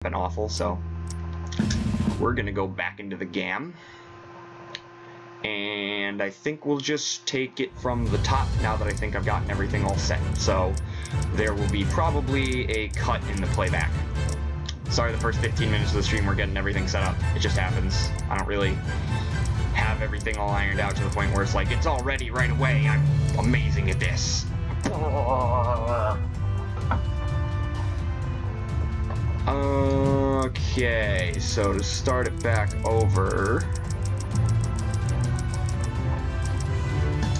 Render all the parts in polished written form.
been awful, so we're gonna go back into the GAM, and I think we'll just take it from the top now that I think I've gotten everything all set. So there will be probably a cut in the playback. Sorry, the first 15 minutes of the stream we're getting everything set up. It just happens. I don't really have everything all ironed out to the point where it's like, it's all ready right away. I'm amazing at this. Okay, so to start it back over,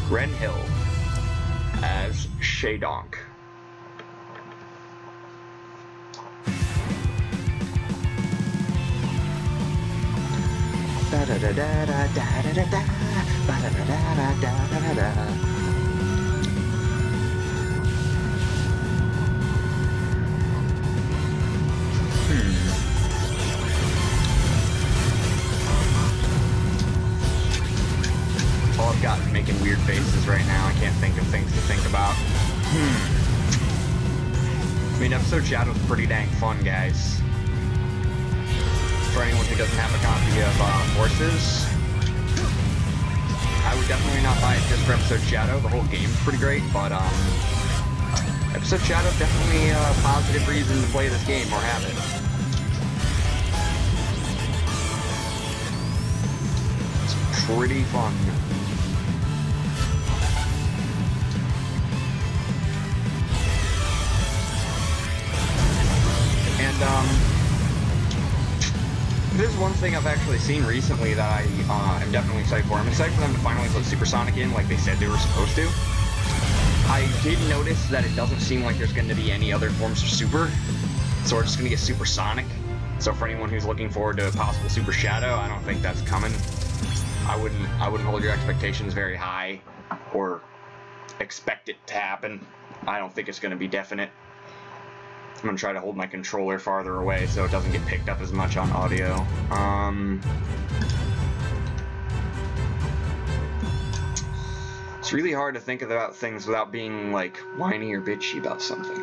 Ren Hill as Shaydonk. All I've got is making weird faces right now. I can't think of things to think about. I mean, episode Shadow's pretty dang fun, guys. For anyone who doesn't have a copy of Forces, I would definitely not buy it just for episode Shadow. The whole game's pretty great, but episode Shadow's definitely a positive reason to play this game or have it. It's pretty fun. And there's one thing I've actually seen recently that I am definitely excited for. I'm excited for them to finally put Supersonic in like they said they were supposed to. I did notice that it doesn't seem like there's going to be any other forms of Super, so we're just going to get Supersonic. So for anyone who's looking forward to a possible Super Shadow, I don't think that's coming. I wouldn't hold your expectations very high or expect it to happen. I don't think it's going to be definite. I'm going to try to hold my controller farther away so it doesn't get picked up as much on audio. It's really hard to think about things without being, like, whiny or bitchy about something.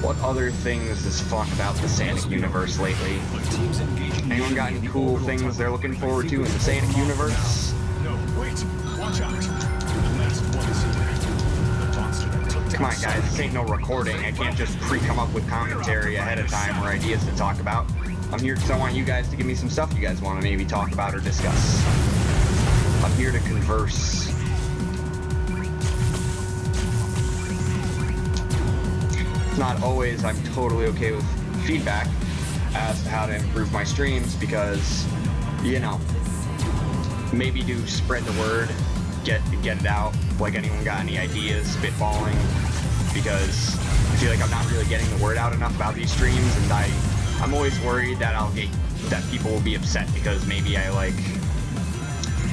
What other things is fun about the Sanic universe lately? Anyone got any cool things they're looking forward to in the Sanic universe? No, wait! Watch out! Come on, guys, this ain't no recording. I can't just come up with commentary ahead of time or ideas to talk about. I'm here because I want you guys to give me some stuff you guys want to maybe talk about or discuss. I'm here to converse. It's not always I'm totally okay with feedback as to how to improve my streams because, you know, maybe do spread the word, get it out. Like, anyone got any ideas, spitballing, because I feel like I'm not really getting the word out enough about these streams, and I'm always worried that that people will be upset because maybe I, like,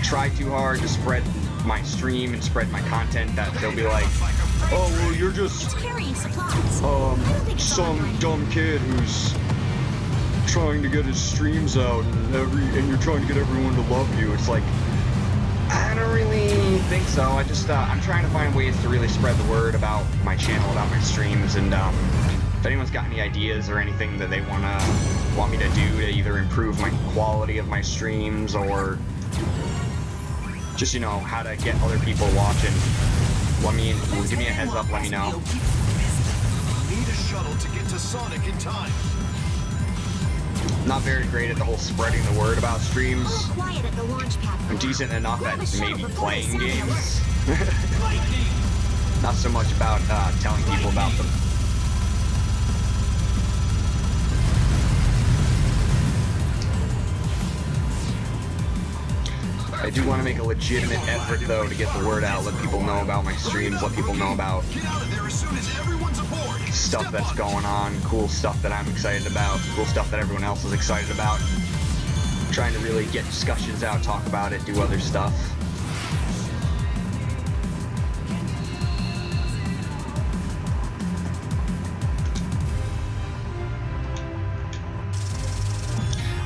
try too hard to spread my stream and spread my content, that they'll be like, oh, well, you're just some dumb kid who's trying to get his streams out and you're trying to get everyone to love you. It's like, I don't really think so. I'm trying to find ways to really spread the word about my channel, about my streams, and if anyone's got any ideas or anything that they want me to do to either improve my quality of my streams or just, you know, how to get other people watching, give me a heads up, let me know. Need a shuttle to get to Sonic in time. Not very great at the whole spreading the word about streams. I'm decent enough at maybe playing games. Not so much about telling people about them. I do want to make a legitimate effort, though, to get the word out, let people know about my streams, let people know about stuff that's going on, cool stuff that I'm excited about, cool stuff that everyone else is excited about. Trying to really get discussions out, talk about it, do other stuff.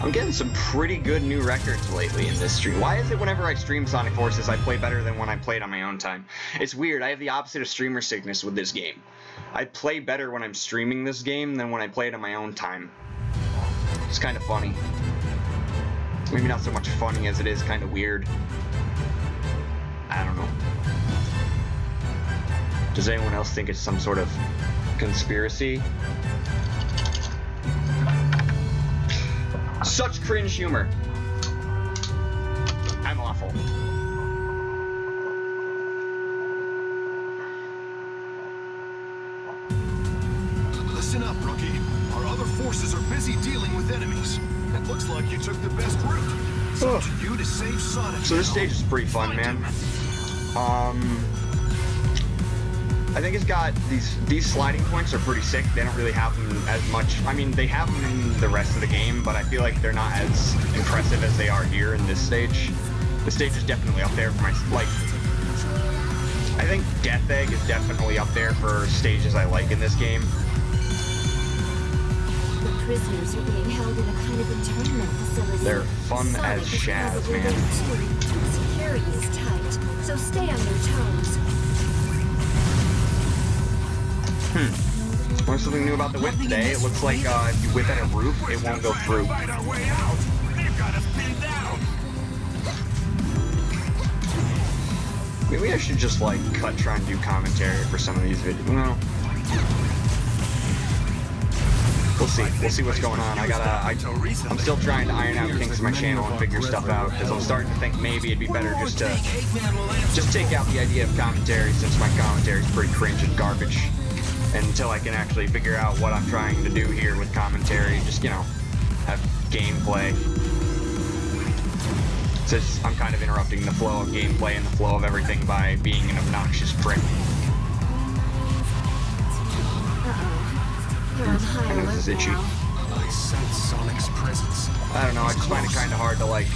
I'm getting some pretty good new records lately in this stream. Why is it whenever I stream Sonic Forces, I play better than when I played on my own time? It's weird. I have the opposite of streamer sickness with this game. I play better when I'm streaming this game than when I play it on my own time. It's kind of funny. Maybe not so much funny as it is kind of weird. I don't know. Does anyone else think it's some sort of conspiracy? Such cringe humor. I'm awful. Listen up, rookie. Our other forces are busy dealing with enemies. It looks like you took the best route. It's up to you to save Sonic. So this stage is pretty fun, man. I think it's got these sliding points are pretty sick. They don't really have them as much. I mean, they have them in the rest of the game, but I feel like they're not as impressive as they are here in this stage. The stage is definitely up there for my, like, I think Death Egg is definitely up there for stages I like in this game. The prisoners are being held in a kind of internment facility. They're fun as Shaz, man. Security is tight, so stay on your toes. Learned something new about the whip today. It looks like if you whip at a roof, it won't go through. Maybe I should just like try and do commentary for some of these videos. No. We'll see. We'll see what's going on. I'm still trying to iron out kinks in my channel and figure stuff out because I'm starting to think maybe it'd be better just to take out the idea of commentary since my commentary is pretty cringe and garbage. And until I can actually figure out what I'm trying to do here with commentary, just, you know, have gameplay. Since I'm kind of interrupting the flow of gameplay and the flow of everything by being an obnoxious prick. And this is itchy. I sense Sonic's presence. I don't know, I just find it kind of hard to, like,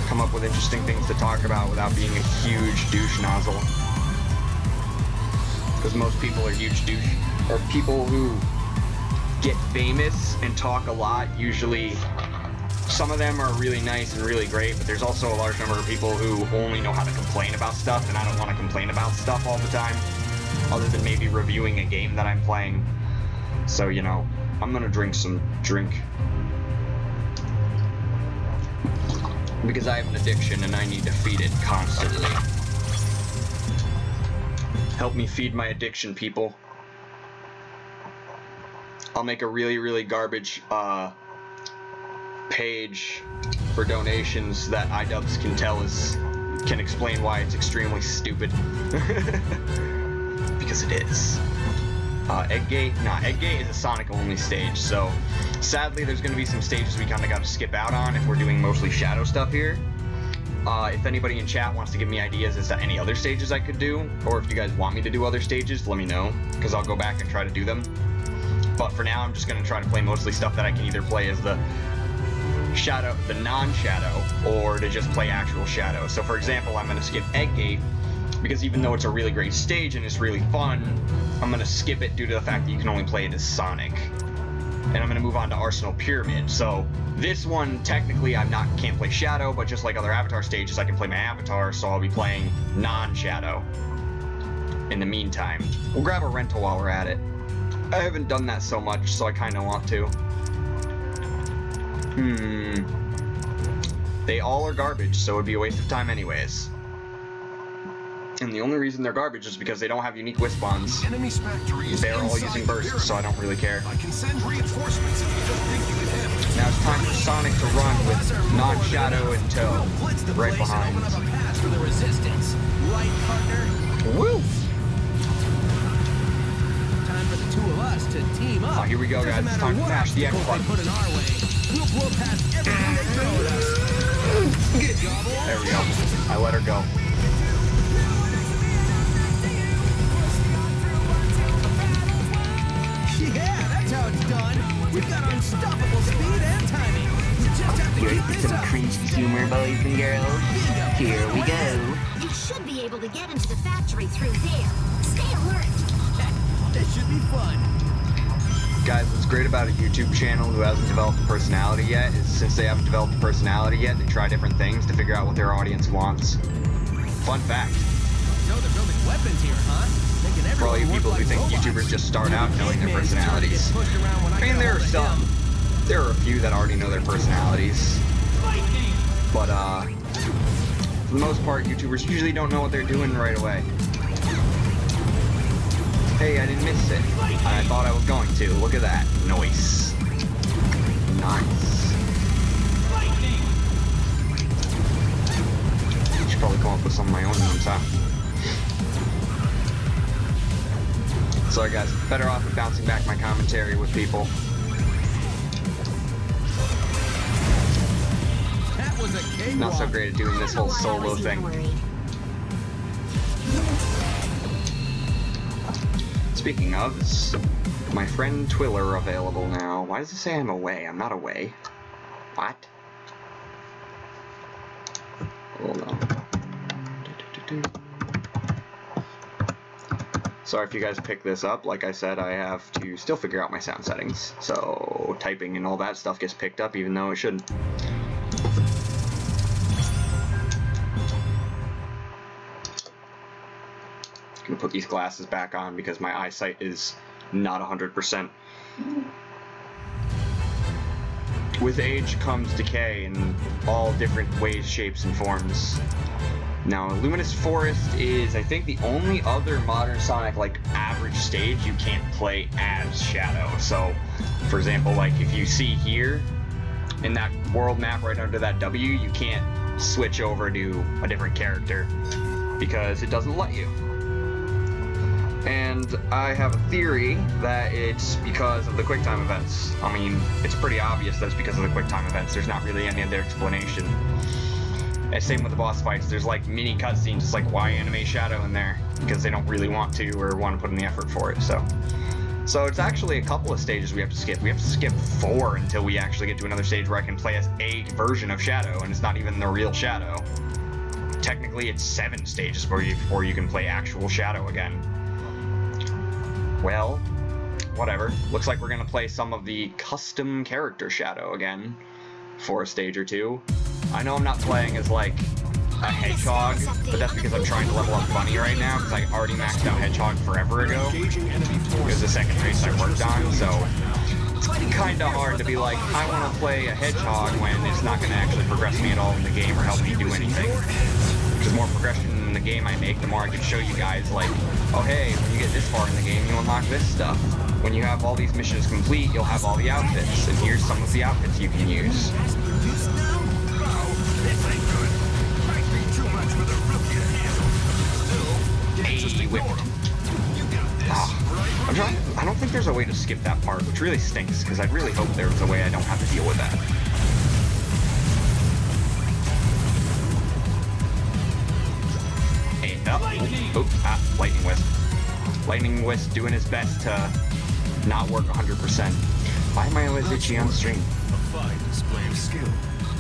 come up with interesting things to talk about without being a huge douche nozzle. Because most people are huge douche, or people who get famous and talk a lot. Usually, some of them are really nice and really great, but there's also a large number of people who only know how to complain about stuff, and I don't want to complain about stuff all the time, other than maybe reviewing a game that I'm playing. So, you know, I'm gonna drink some drink. Because I have an addiction and I need to feed it constantly. Help me feed my addiction, people. I'll make a really, really garbage page for donations that iDubbbz can explain why it's extremely stupid. Because it is. Eggate is a Sonic-only stage, so sadly there's going to be some stages we kind of got to skip out on if we're doing mostly Shadow stuff here. If anybody in chat wants to give me ideas as to any other stages I could do, or if you guys want me to do other stages, let me know, because I'll go back and try to do them. But for now, I'm just going to try to play mostly stuff that I can either play as the Shadow, the non-Shadow, or to just play actual Shadow. So for example, I'm going to skip Eggate, because even though it's a really great stage and it's really fun, I'm going to skip it due to the fact that you can only play it as Sonic. And I'm going to move on to Arsenal Pyramid. So this one, technically, can't play Shadow, but just like other Avatar stages, I can play my Avatar, so I'll be playing non-Shadow in the meantime. We'll grab a rental while we're at it. I haven't done that so much, so I kind of want to. They all are garbage, so it would be a waste of time anyways. And the only reason they're garbage is because they don't have unique Wispons. They're all using bursts, so I don't really care. I can send reinforcements if you don't think you can handle it. Now it's time for Sonic to run with non-Shadow and Toad right behind. Woo! Time for the two of us to team up. Oh, here we go, guys. It's time to mash the X button. Put it our way. We'll blow past everything they throw at us. There we go. I let her go. Yeah, that's how it's done. We've got unstoppable speed and timing. You just have to keep this Some up. cringy humor, boys and girls. Here we go. You should be able to get into the factory through there. Stay alert. This should be fun. Guys, what's great about a YouTube channel who hasn't developed a personality yet is since they haven't developed a personality yet, they try different things to figure out what their audience wants. Fun fact. So they're building weapons here, huh? Making every for all you people who think YouTubers just start out knowing their personalities. I mean, there are some. There are a few that already know their personalities. But, for the most part, YouTubers usually don't know what they're doing right away. Hey, I didn't miss it. I thought I was going to. Look at that. Nice. Nice. Should probably come up with some of my own names, huh? Sorry guys, better off with bouncing back my commentary with people. That was a cakewalk. Not so great at doing this whole solo thing. Speaking of, is my friend Twiller available now? Why does it say I'm away? I'm not away. What? Hold on. Sorry if you guys pick this up. Like I said, I have to still figure out my sound settings. So typing and all that stuff gets picked up even though it shouldn't. I'm gonna put these glasses back on because my eyesight is not 100%. With age comes decay in all different ways, shapes, and forms. Now, Luminous Forest is, I think, the only other modern Sonic, like, average stage you can't play as Shadow. So, for example, like, if you see here, in that world map right under that W, you can't switch over to a different character, because it doesn't let you. And I have a theory that it's because of the QuickTime events. I mean, it's pretty obvious that it's because of the QuickTime events. There's not really any other explanation. And same with the boss fights. There's like mini cutscenes. It's like, why animate Shadow in there? Because they don't really want to or want to put in the effort for it. So it's actually a couple of stages we have to skip. We have to skip 4 until we actually get to another stage where I can play as a version of Shadow, and it's not even the real Shadow. Technically, it's 7 stages before you can play actual Shadow again. Well, whatever. Looks like we're gonna play some of the custom character Shadow again for a stage or 2. I know I'm not playing as, like, a Hedgehog, but that's because I'm trying to level up Bunny right now, because I already maxed out Hedgehog forever ago. It was the second race I worked on, so it's kinda hard to be like, I want to play a Hedgehog when it's not gonna actually progress me at all in the game or help me do anything. Because the more progression in the game I make, the more I can show you guys, like, oh hey, when you get this far in the game, you unlock this stuff. When you have all these missions complete, you'll have all the outfits, and here's some of the outfits you can use. Hey, whip it. I don't think there's a way to skip that part, which really stinks, because I really hope there was a way I don't have to deal with that. Hey, Lightning Wisp. Lightning Wisp doing his best to not work 100%. Why am I always itchy on stream? A fine display of skill.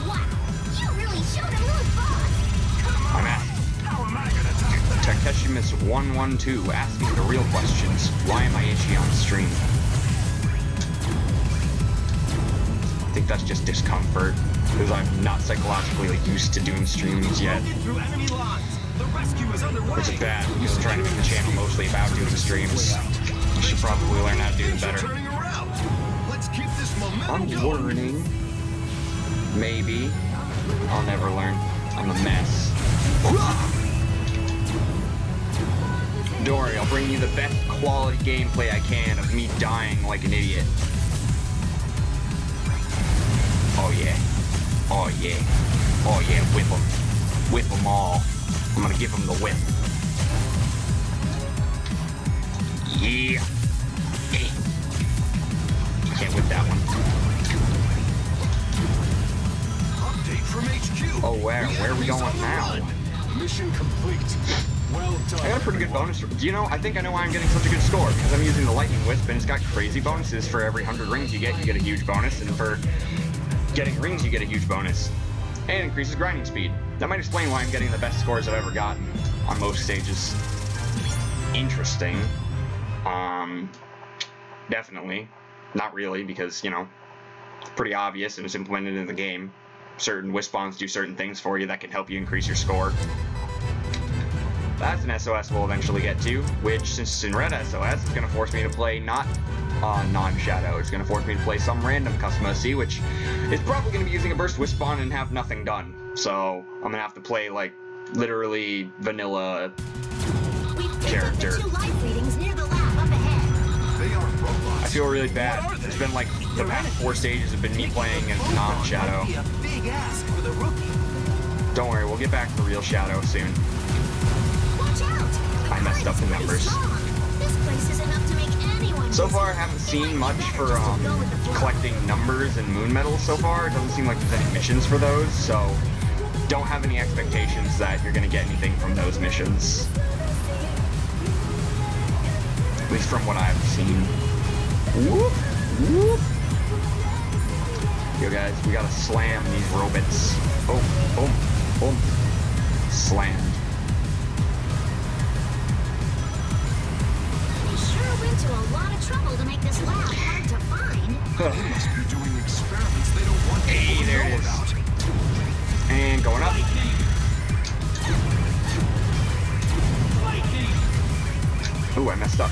Wow, you really showed a move, boss. I'm at How am I gonna top that? Takeshi Miss 112 asking the real questions. Why am I itchy on stream? I think that's just discomfort, because I'm not psychologically used to doing streams yet. Through enemy lines. The rescue is underway. Which is bad, because I'm trying to make the channel mostly about doing streams. I should probably learn how to do them better. Turning around. Let's keep this momentum I'm going. learning. Maybe. I'll never learn. I'm a mess. Dory, I'll bring you the best quality gameplay I can of me dying like an idiot. Oh yeah. Oh yeah. Oh yeah, whip them. Whip them all. I'm gonna give them the whip. Yeah. Hey. Can't whip that one. Update from HQ. Oh, where are we going now? Mission complete. Well done. I got a pretty good bonus. Do you know, I think I know why I'm getting such a good score, because I'm using the Lightning Wisp, and it's got crazy bonuses. For every 100 rings you get a huge bonus, and for getting rings you get a huge bonus. And it increases grinding speed. That might explain why I'm getting the best scores I've ever gotten on most stages. Interesting. Definitely. Not really, because, you know, it's pretty obvious and it's implemented in the game. Certain Wisp Bombs do certain things for you that can help you increase your score. That's an SOS we'll eventually get to, which, since it's in red SOS, it's going to force me to play not non-Shadow. It's going to force me to play some random custom OC, which is probably going to be using a Burst Wisp spawn and have nothing done. So I'm going to have to play, like, literally vanilla character. I feel really bad. It's been like the past 4 stages have been me playing as non-Shadow. Don't worry, we'll get back to real Shadow soon. I messed up the numbers. So far, I haven't seen much for collecting numbers and moon medals so far. It doesn't seem like there's any missions for those, so don't have any expectations that you're going to get anything from those missions. At least from what I've seen. Whoop, whoop. Yo guys, we gotta slam these robots. Boom, boom, boom. Slammed. We sure went to a lot of trouble to make this lab hard to find. They must be doing experiments they don't want people to know about. And going up. Ooh, I messed up.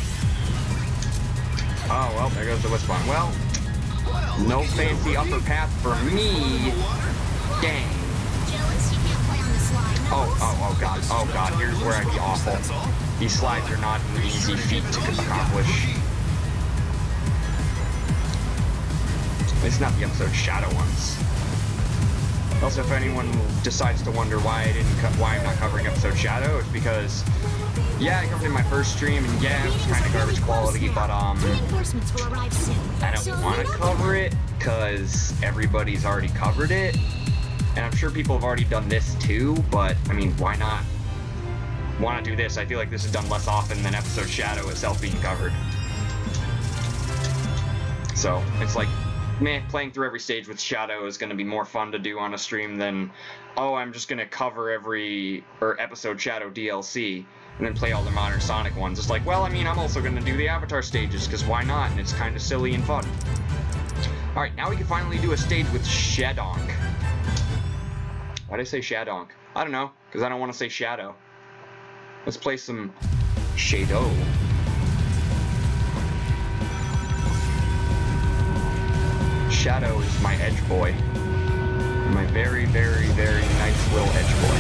Oh, well, there goes the Wisp spawn. Well, no fancy upper path for me. Dang. Oh god, here's where I'd be awful. These slides are not an easy feat to accomplish. It's not the episode Shadow ones. Also, if anyone decides to wonder why I'm not covering episode Shadow, it's because, yeah, I covered it in my first stream, and yeah, it was kind of garbage quality, but I don't want to cover it because everybody's already covered it, and I'm sure people have already done this too. But I mean, why not want to do this? I feel like this is done less often than episode Shadow itself being covered. So it's like, meh, playing through every stage with Shadow is going to be more fun to do on a stream than, oh, I'm just going to cover every episode Shadow DLC and then play all the modern Sonic ones. It's like, well, I mean, I'm also going to do the Avatar stages, because why not? And it's kind of silly and fun. Alright, now we can finally do a stage with Shadonk. Why did I say Shadonk? I don't know, because I don't want to say Shadow. Let's play some Shadow. Shadow is my edge boy. My very, very, very nice little edge boy.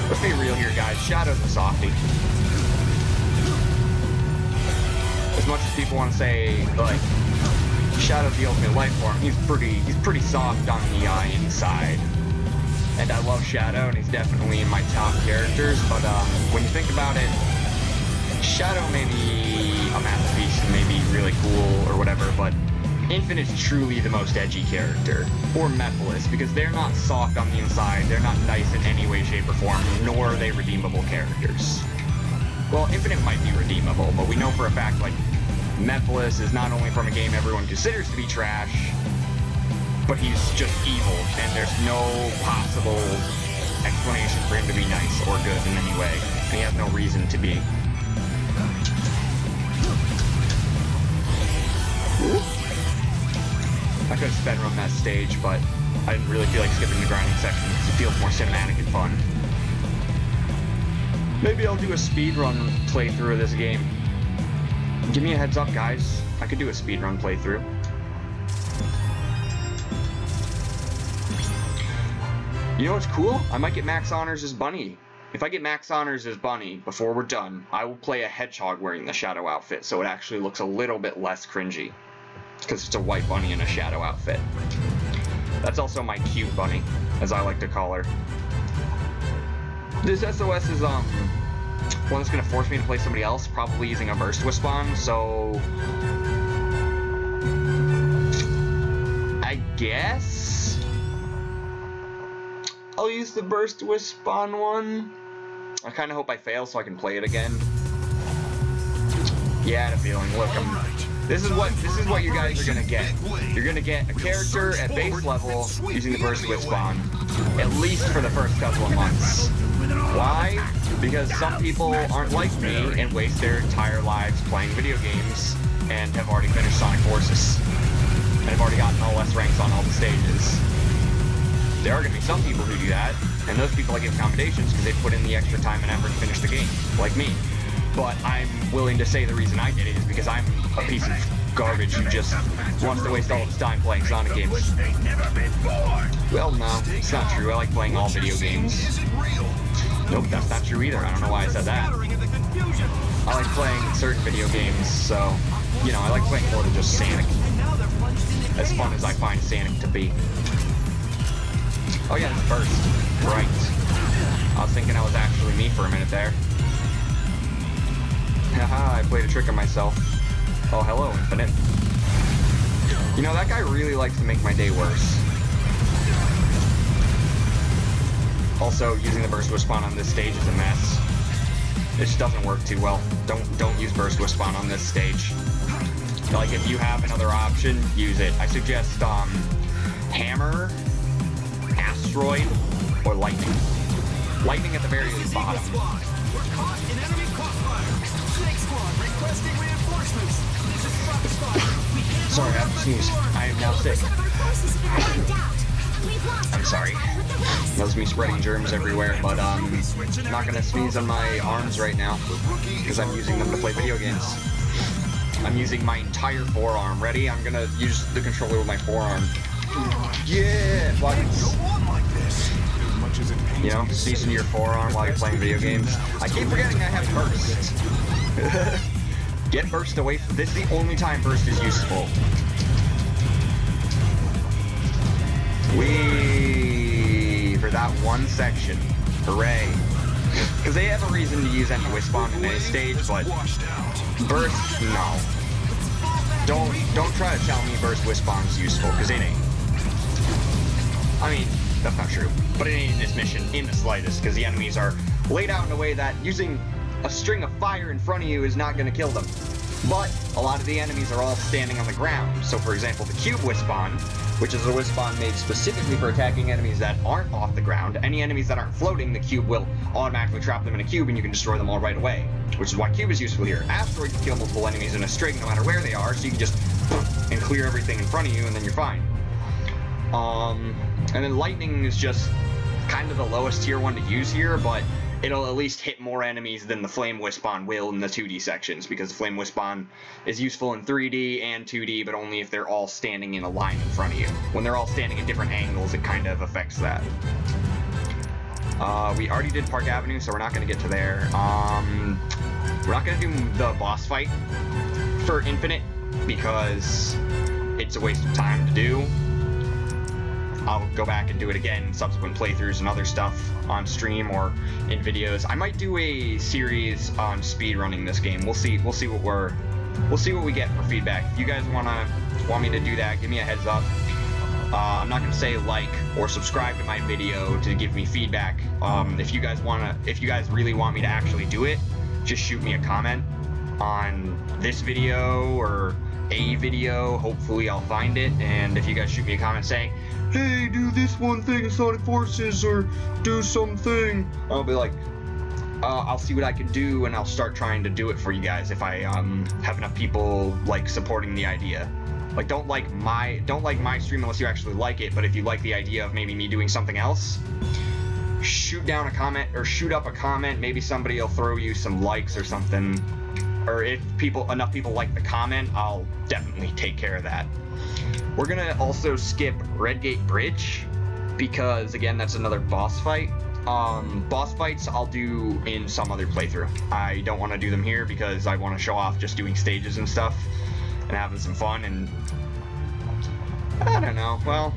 Let's be real here, guys. Shadow's a softie. As much as people want to say, like, Shadow's the ultimate life form, he's pretty soft on the inside. And I love Shadow, and he's definitely in my top characters, but when you think about it, Shadow may be a masterpiece and may be really cool or whatever, but Infinite's truly the most edgy character, or Mephiles, because they're not soft on the inside, they're not nice in any way, shape, or form, nor are they redeemable characters. Well, Infinite might be redeemable, but we know for a fact, like, Mephiles is not only from a game everyone considers to be trash, but he's just evil, and there's no possible explanation for him to be nice or good in any way, and he has no reason to be. I could have sped run that stage, but I didn't really feel like skipping the grinding section because it feels more cinematic and fun. Maybe I'll do a speedrun playthrough of this game. Give me a heads up, guys. I could do a speedrun playthrough. You know what's cool? I might get max honors as Bunny. If I get max honors as Bunny before we're done, I will play a hedgehog wearing the Shadow outfit, so it actually looks a little bit less cringy. Because it's a white bunny in a Shadow outfit. That's also my cute bunny, as I like to call her. This SOS is one that's gonna force me to play somebody else, probably using a Burst Wisp spawn, so I guess I'll use the Burst Wisp spawn one. I kind of hope I fail so I can play it again. Yeah, I had a feeling. Look, this is what you guys are gonna get. You're gonna get a character at base level using the Burst Wisp spawn, at least for the first couple of months. Why? Because some people aren't like me and waste their entire lives playing video games and have already finished Sonic Forces and have already gotten all S ranks on all the stages. There are going to be some people who do that, and those people I give commendations because they put in the extra time and effort to finish the game, like me. But I'm willing to say the reason I did it is because I'm a piece of garbage who just wants to waste all his time playing Sonic games. Well, no, it's not true. I like playing all video games. Nope, that's not true either. I don't know why I said that. I like playing certain video games, so, you know, I like playing more than just Sonic. As fun as I find Sonic to be. Oh yeah, it's Burst. Right. I was thinking I was actually me for a minute there. Haha, I played a trick on myself. Oh, hello, Infinite. You know, that guy really likes to make my day worse. Also, using the Burst Wisp on this stage is a mess. It just doesn't work too well. Don't use Burst Wisp on this stage. Like, if you have another option, use it. I suggest, Hammer, Asteroid, or Lightning. Lightning at the very bottom. Sorry, I have to sneeze. I am now sick. I'm sorry. That was me spreading germs everywhere, but I'm not gonna sneeze on my arms right now because I'm using them to play video games. I'm using my entire forearm. Ready? I'm gonna use the controller with my forearm. Yeah! You know, sneezing your forearm while you're playing video games. I keep forgetting I have Burst. Get Burst away from... This is the only time Burst is useful. Whee! For that one section. Hooray. Because they have a reason to use any Wisp on in any stage, but... Burst, no. Don't try to tell me Burst Wisp Bomb's useful, because it ain't. I mean, that's not true. But it ain't in this mission in the slightest, because the enemies are laid out in a way that using a string of fire in front of you is not going to kill them. But a lot of the enemies are all standing on the ground. So for example, the Cube Wisp Bomb, which is a Wisp Bomb made specifically for attacking enemies that aren't off the ground. Any enemies that aren't floating, the Cube will automatically trap them in a cube and you can destroy them all right away. Which is why Cube is useful here. Asteroid can kill multiple enemies in a string no matter where they are, so you can just and clear everything in front of you and then you're fine. And then Lightning is just kind of the lowest tier one to use here, but it'll at least hit more enemies than the Flame Wisp-On will in the 2D sections, because the Flame Wisp-On is useful in 3D and 2D, but only if they're all standing in a line in front of you. When they're all standing at different angles, it kind of affects that. We already did Park Avenue, so we're not going to get to there. We're not going to do the boss fight for Infinite, because it's a waste of time to do. I'll go back and do it again in subsequent playthroughs and other stuff on stream or in videos. I might do a series on speedrunning this game. We'll see what we get for feedback. If you guys want me to do that, give me a heads up. I'm not gonna say like or subscribe to my video to give me feedback. If you guys really want me to actually do it, just shoot me a comment on this video or a video. Hopefully I'll find it, and if you guys shoot me a comment saying, hey, do this one thing in Sonic Forces, or do something, I'll be like, I'll see what I can do, and I'll start trying to do it for you guys if I have enough people like supporting the idea. Like, don't like my stream unless you actually like it, but if you like the idea of maybe me doing something else, shoot down a comment, or shoot up a comment. Maybe somebody will throw you some likes or something. Or if enough people like the comment, I'll definitely take care of that. We're gonna also skip Redgate Bridge, because again, that's another boss fight. Boss fights I'll do in some other playthrough. I don't want to do them here because I want to show off just doing stages and stuff and having some fun, and I don't know, well,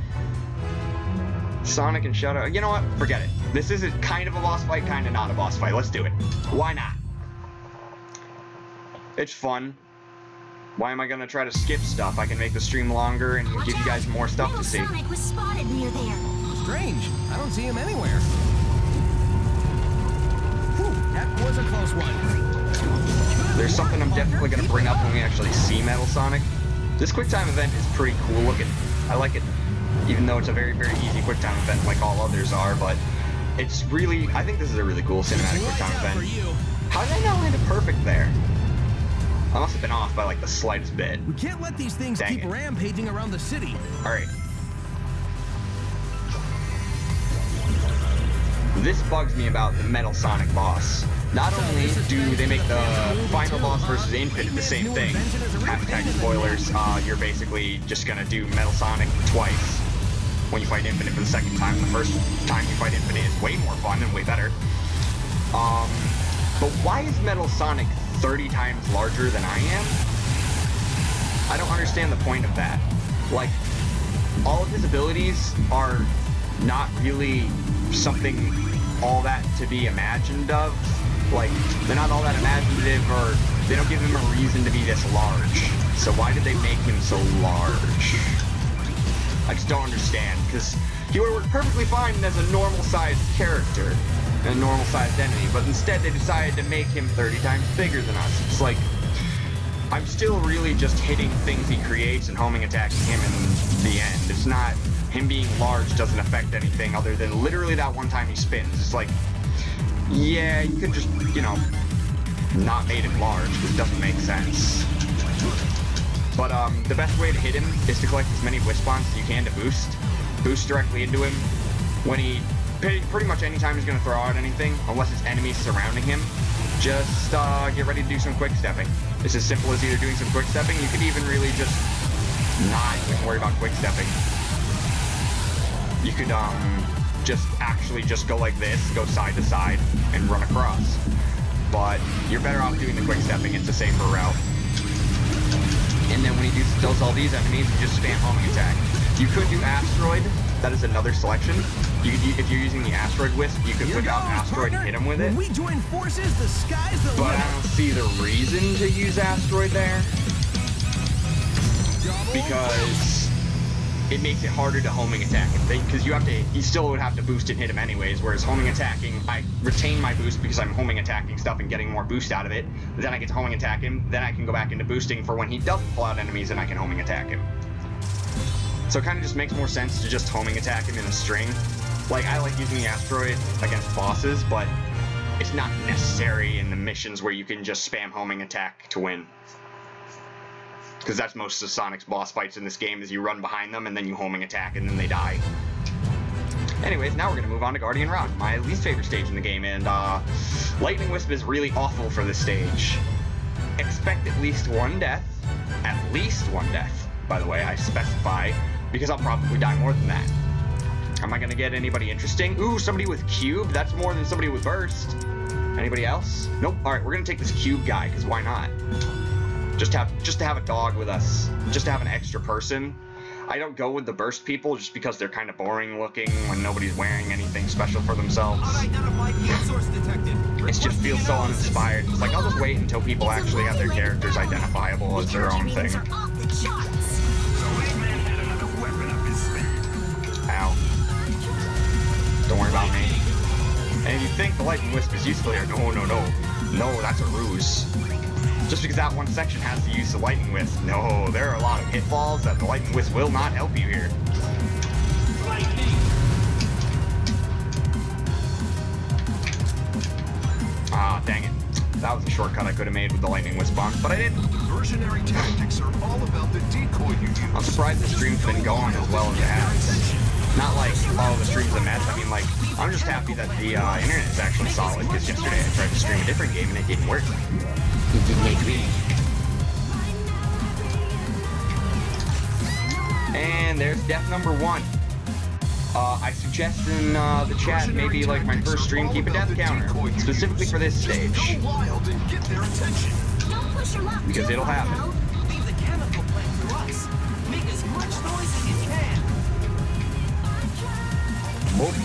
Sonic and Shadow, you know what, forget it. This is kind of a boss fight, kind of not a boss fight. Let's do it. Why not? It's fun. Why am I gonna try to skip stuff? I can make the stream longer and give you guys more stuff to see. Sonic was spotted near there. Strange. I don't see him anywhere. Whew, that was a close one. There's something I'm definitely gonna bring up when we actually see Metal Sonic. This QuickTime event is pretty cool looking. I like it. Even though it's a very, very easy QuickTime event like all others are, but it's really, I think this is a really cool cinematic QuickTime event. How did I not land it perfect there? I must have been off by like the slightest bit. We can't let these things keep rampaging around the city. Alright. this bugs me about the Metal Sonic boss. Not only do they make the final boss versus Infinite the same thing, hashtag spoilers, you're basically just gonna do Metal Sonic twice when you fight Infinite for the second time. The first time you fight Infinite is way more fun and way better. But why is Metal Sonic 30 times larger than I am? I don't understand the point of that. Like, all of his abilities are not really something all that to be imagined of. Like, they're not all that imaginative, or they don't give him a reason to be this large. So why did they make him so large? I just don't understand, because he would work perfectly fine as a normal-sized character, and a normal-sized enemy, but instead they decided to make him 30 times bigger than us. It's like, I'm still really just hitting things he creates and homing attacking him in the end. It's not, him being large doesn't affect anything other than literally that one time he spins. It's like, yeah, you could just, you know, not made him large, because it doesn't make sense. But the best way to hit him is to collect as many Wispons as you can to boost directly into him. When he, pretty much anytime he's going to throw out anything, unless it's enemies surrounding him, just get ready to do some quick stepping. It's as simple as either doing some quick stepping. You could even really just not even worry about quick stepping. You could just go like this, go side to side, and run across. But you're better off doing the quick stepping. It's a safer route. And then when he does all these enemies, you just spam homing attack. You could do Asteroid. That is another selection. If you're using the Asteroid Wisp, you could put out Asteroid and hit him with it. When we join forces, the sky's the But limit. I don't see the reason to use Asteroid there, because it makes it harder to homing attack him. Because you still would have to boost and hit him anyways. Whereas homing attacking, I retain my boost because I'm homing attacking stuff and getting more boost out of it. Then I get to homing attack him. Then I can go back into boosting for when he doesn't pull out enemies, and I can homing attack him. So it kind of just makes more sense to just homing attack him in a string. Like, I like using the Asteroid against bosses, but it's not necessary in the missions where you can just spam homing attack to win. Because that's most of Sonic's boss fights in this game, is you run behind them and then you homing attack and then they die. Anyways, now we're going to move on to Guardian Rock, my least favorite stage in the game, and Lightning Wisp is really awful for this stage. Expect at least one death, by the way, I specify, because I'll probably die more than that. Am I going to get anybody interesting? Ooh, somebody with Cube? That's more than somebody with Burst. Anybody else? Nope. Alright, we're going to take this Cube guy, because why not? Just to have a dog with us. Just to have an extra person. I don't go with the Burst people, just because they're kind of boring looking when nobody's wearing anything special for themselves. It just feels so uninspired. It's like, I'll just wait until people actually have their characters identifiable as their own thing. Ow. Don't worry about me. And if you think the Lightning Wisp is useful here, no, that's a ruse. Just because that one section has to use the Lightning Wisp, no, there are a lot of pitfalls that the Lightning Wisp will not help you here. Ah, dang it. That was a shortcut I could have made with the Lightning Wisp on, but I didn't. Versionary tactics are all about the decoy you use. I'm surprised the stream's been going as well as it has. Not like, oh, the stream's a mess. I mean, like, I'm just happy that the internet is actually solid, because yesterday I tried to stream a different game and it didn't work. And there's death number 1. I suggest in the chat maybe like my first stream keep a death counter, specifically for this stage. Because it'll happen. Leave the chemical plant to us. Make as much noise as you can. Whoop.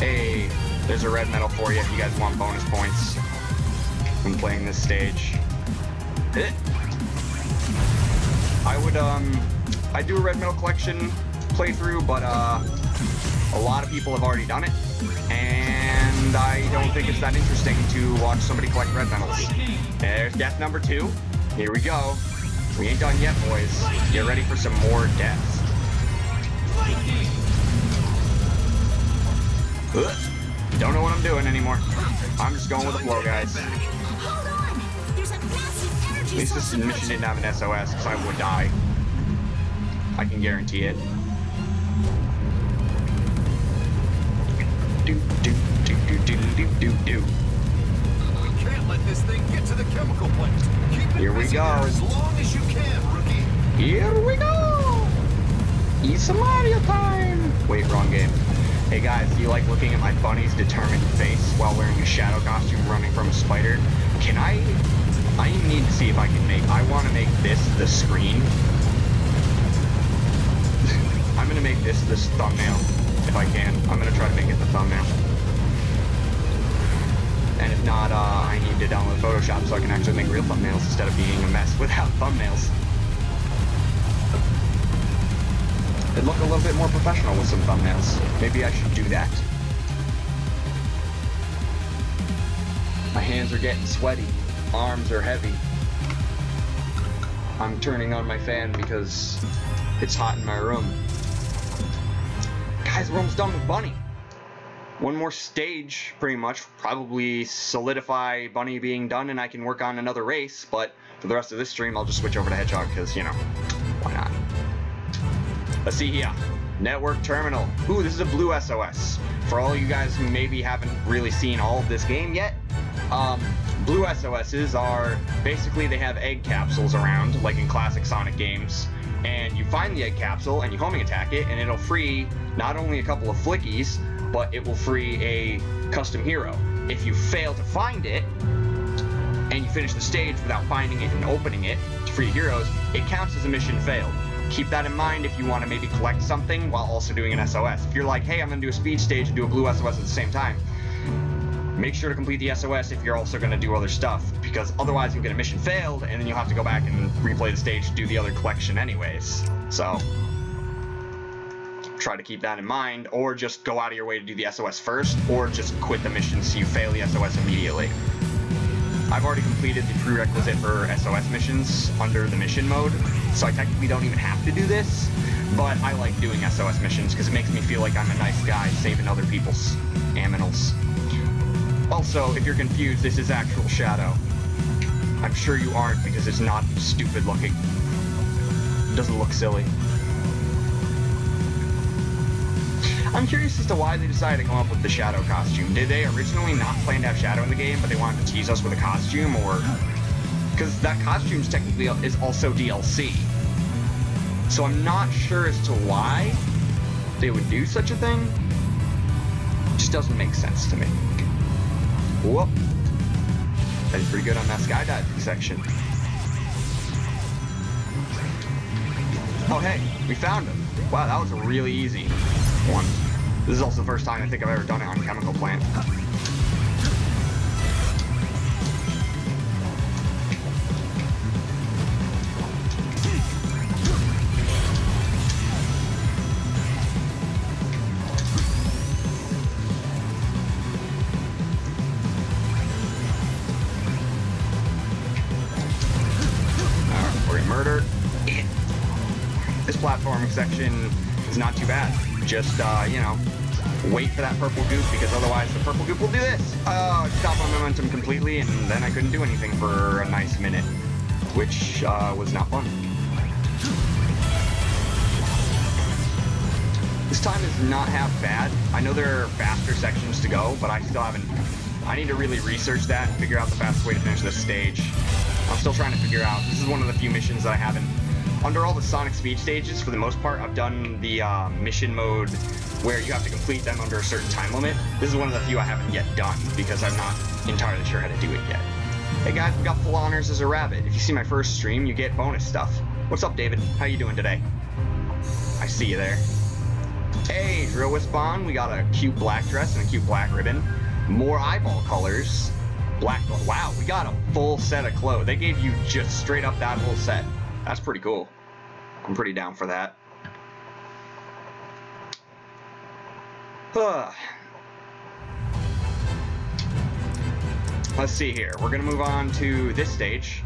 Hey, there's a red medal for you if you guys want bonus points when playing this stage. I do a red medal collection playthrough, but a lot of people have already done it, and I don't think it's that interesting to watch somebody collect red medals. There's death number 2. Here we go. We ain't done yet, boys. Get ready for some more deaths. Don't know what I'm doing anymore. I'm just going with the flow, guys. Hold on! There's a massive energy At least this source mission didn't have an SOS, because I would die. I can guarantee it. Do, do. Do. We can't let this thing get to the chemical plant. Keep it Here we busy go. there as long as you can, rookie. Here we go! It's Mario time! Wait, wrong game. Hey guys, do you like looking at my bunny's determined face while wearing a shadow costume running from a spider? Can I need to see if I can I want to make this the screen. I'm gonna make this thumbnail, if I can. I'm gonna try to make it the thumbnail. And if not, I need to download Photoshop so I can actually make real thumbnails instead of being a mess without thumbnails. It'd look a little bit more professional with some thumbnails. Maybe I should do that. My hands are getting sweaty. Arms are heavy. I'm turning on my fan because it's hot in my room. Guys, we're almost done with Bunny. One more stage, pretty much. Probably solidify Bunny being done and I can work on another race, but for the rest of this stream, I'll just switch over to Hedgehog because, you know, why not? Let's see here. Network terminal. Ooh, this is a blue SOS. For all you guys who maybe haven't really seen all of this game yet, blue SOSs are basically they have egg capsules around, like in classic Sonic games, and you find the egg capsule and you homing attack it, and it'll free not only a couple of flickies, but it will free a custom hero. If you fail to find it, and you finish the stage without finding it and opening it to free heroes, it counts as a mission failed. Keep that in mind if you want to maybe collect something while also doing an SOS. If you're like, hey, I'm going to do a speed stage and do a blue SOS at the same time, make sure to complete the SOS if you're also going to do other stuff, because otherwise you'll get a mission failed, and then you'll have to go back and replay the stage to do the other collection anyways. So, try to keep that in mind, or just go out of your way to do the SOS first, or just quit the mission so you fail the SOS immediately. I've already completed the prerequisite for SOS missions under the mission mode, so I technically don't even have to do this, but I like doing SOS missions because it makes me feel like I'm a nice guy saving other people's aminals. Also, if you're confused, this is actual Shadow. I'm sure you aren't because it's not stupid looking. It doesn't look silly. I'm curious as to why they decided to come up with the Shadow costume. Did they originally not plan to have Shadow in the game, but they wanted to tease us with a costume, or... Because that costume technically is also DLC. So I'm not sure as to why they would do such a thing. It just doesn't make sense to me. Whoop. That is pretty good on that skydiving section. Oh hey, we found him. Wow, that was a really easy one. This is also the first time I think I've ever done it on Chemical Plant. Murder. This platforming section is not too bad. Just, you know, wait for that purple goop, because otherwise the purple goop will do this. Oh, stop my momentum completely, and then I couldn't do anything for a nice minute, which was not fun. This time is not half bad. I know there are faster sections to go, but I still haven't... I need to really research that and figure out the fastest way to finish this stage. I'm still trying to figure out. This is one of the few missions that I haven't... Under all the Sonic speed stages, for the most part, I've done the mission mode where you have to complete them under a certain time limit. This is one of the few I haven't yet done, because I'm not entirely sure how to do it yet. Hey guys, we got full honors as a rabbit. If you see my first stream, you get bonus stuff. What's up, David? How you doing today? I see you there. Hey, Drill Wisp on. We got a cute black dress and a cute black ribbon. More eyeball colors. Black. Wow, we got a full set of clothes. They gave you just straight up that whole set. That's pretty cool. I'm pretty down for that. Let's see here. We're gonna move on to this stage.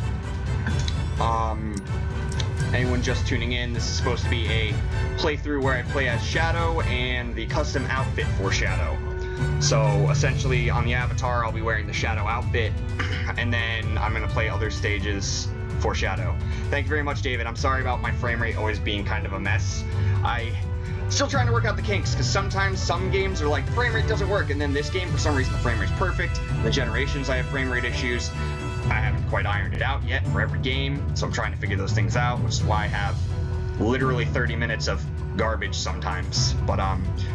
Anyone just tuning in, this is supposed to be a playthrough where I play as Shadow and the custom outfit for Shadow. So essentially on the avatar I'll be wearing the Shadow outfit, and then I'm gonna play other stages for Shadow. Thank you very much, David. I'm sorry about my frame rate always being kind of a mess. Still trying to work out the kinks, because sometimes some games are like, frame rate doesn't work, and then this game, for some reason, the frame rate's perfect. The Generations, I have frame rate issues. I haven't quite ironed it out yet for every game, so I'm trying to figure those things out, which is why I have literally 30 minutes of garbage sometimes. But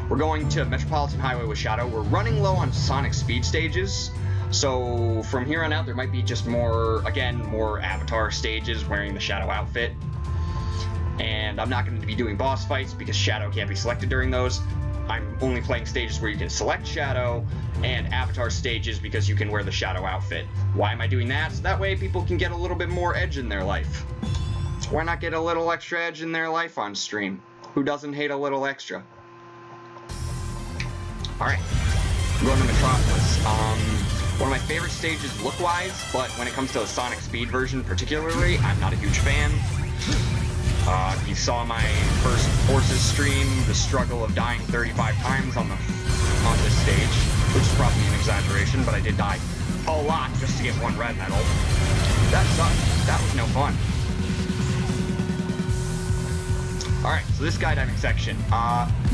we're going to Metropolitan Highway with Shadow. We're running low on Sonic speed stages, so from here on out, there might be just more Avatar stages wearing the Shadow outfit. And I'm not going to be doing boss fights because Shadow can't be selected during those. I'm only playing stages where you can select Shadow, and Avatar stages because you can wear the Shadow outfit. Why am I doing that? So that way people can get a little bit more edge in their life. Why not get a little extra edge in their life on stream? Who doesn't hate a little extra? Alright, I'm going to Metropolis. One of my favorite stages look-wise, but when it comes to the Sonic Speed version particularly, I'm not a huge fan. You saw my first Forces stream, the struggle of dying 35 times on this stage, which is probably an exaggeration, but I did die a lot just to get one red medal. That sucked. That was no fun. Alright, so this skydiving section.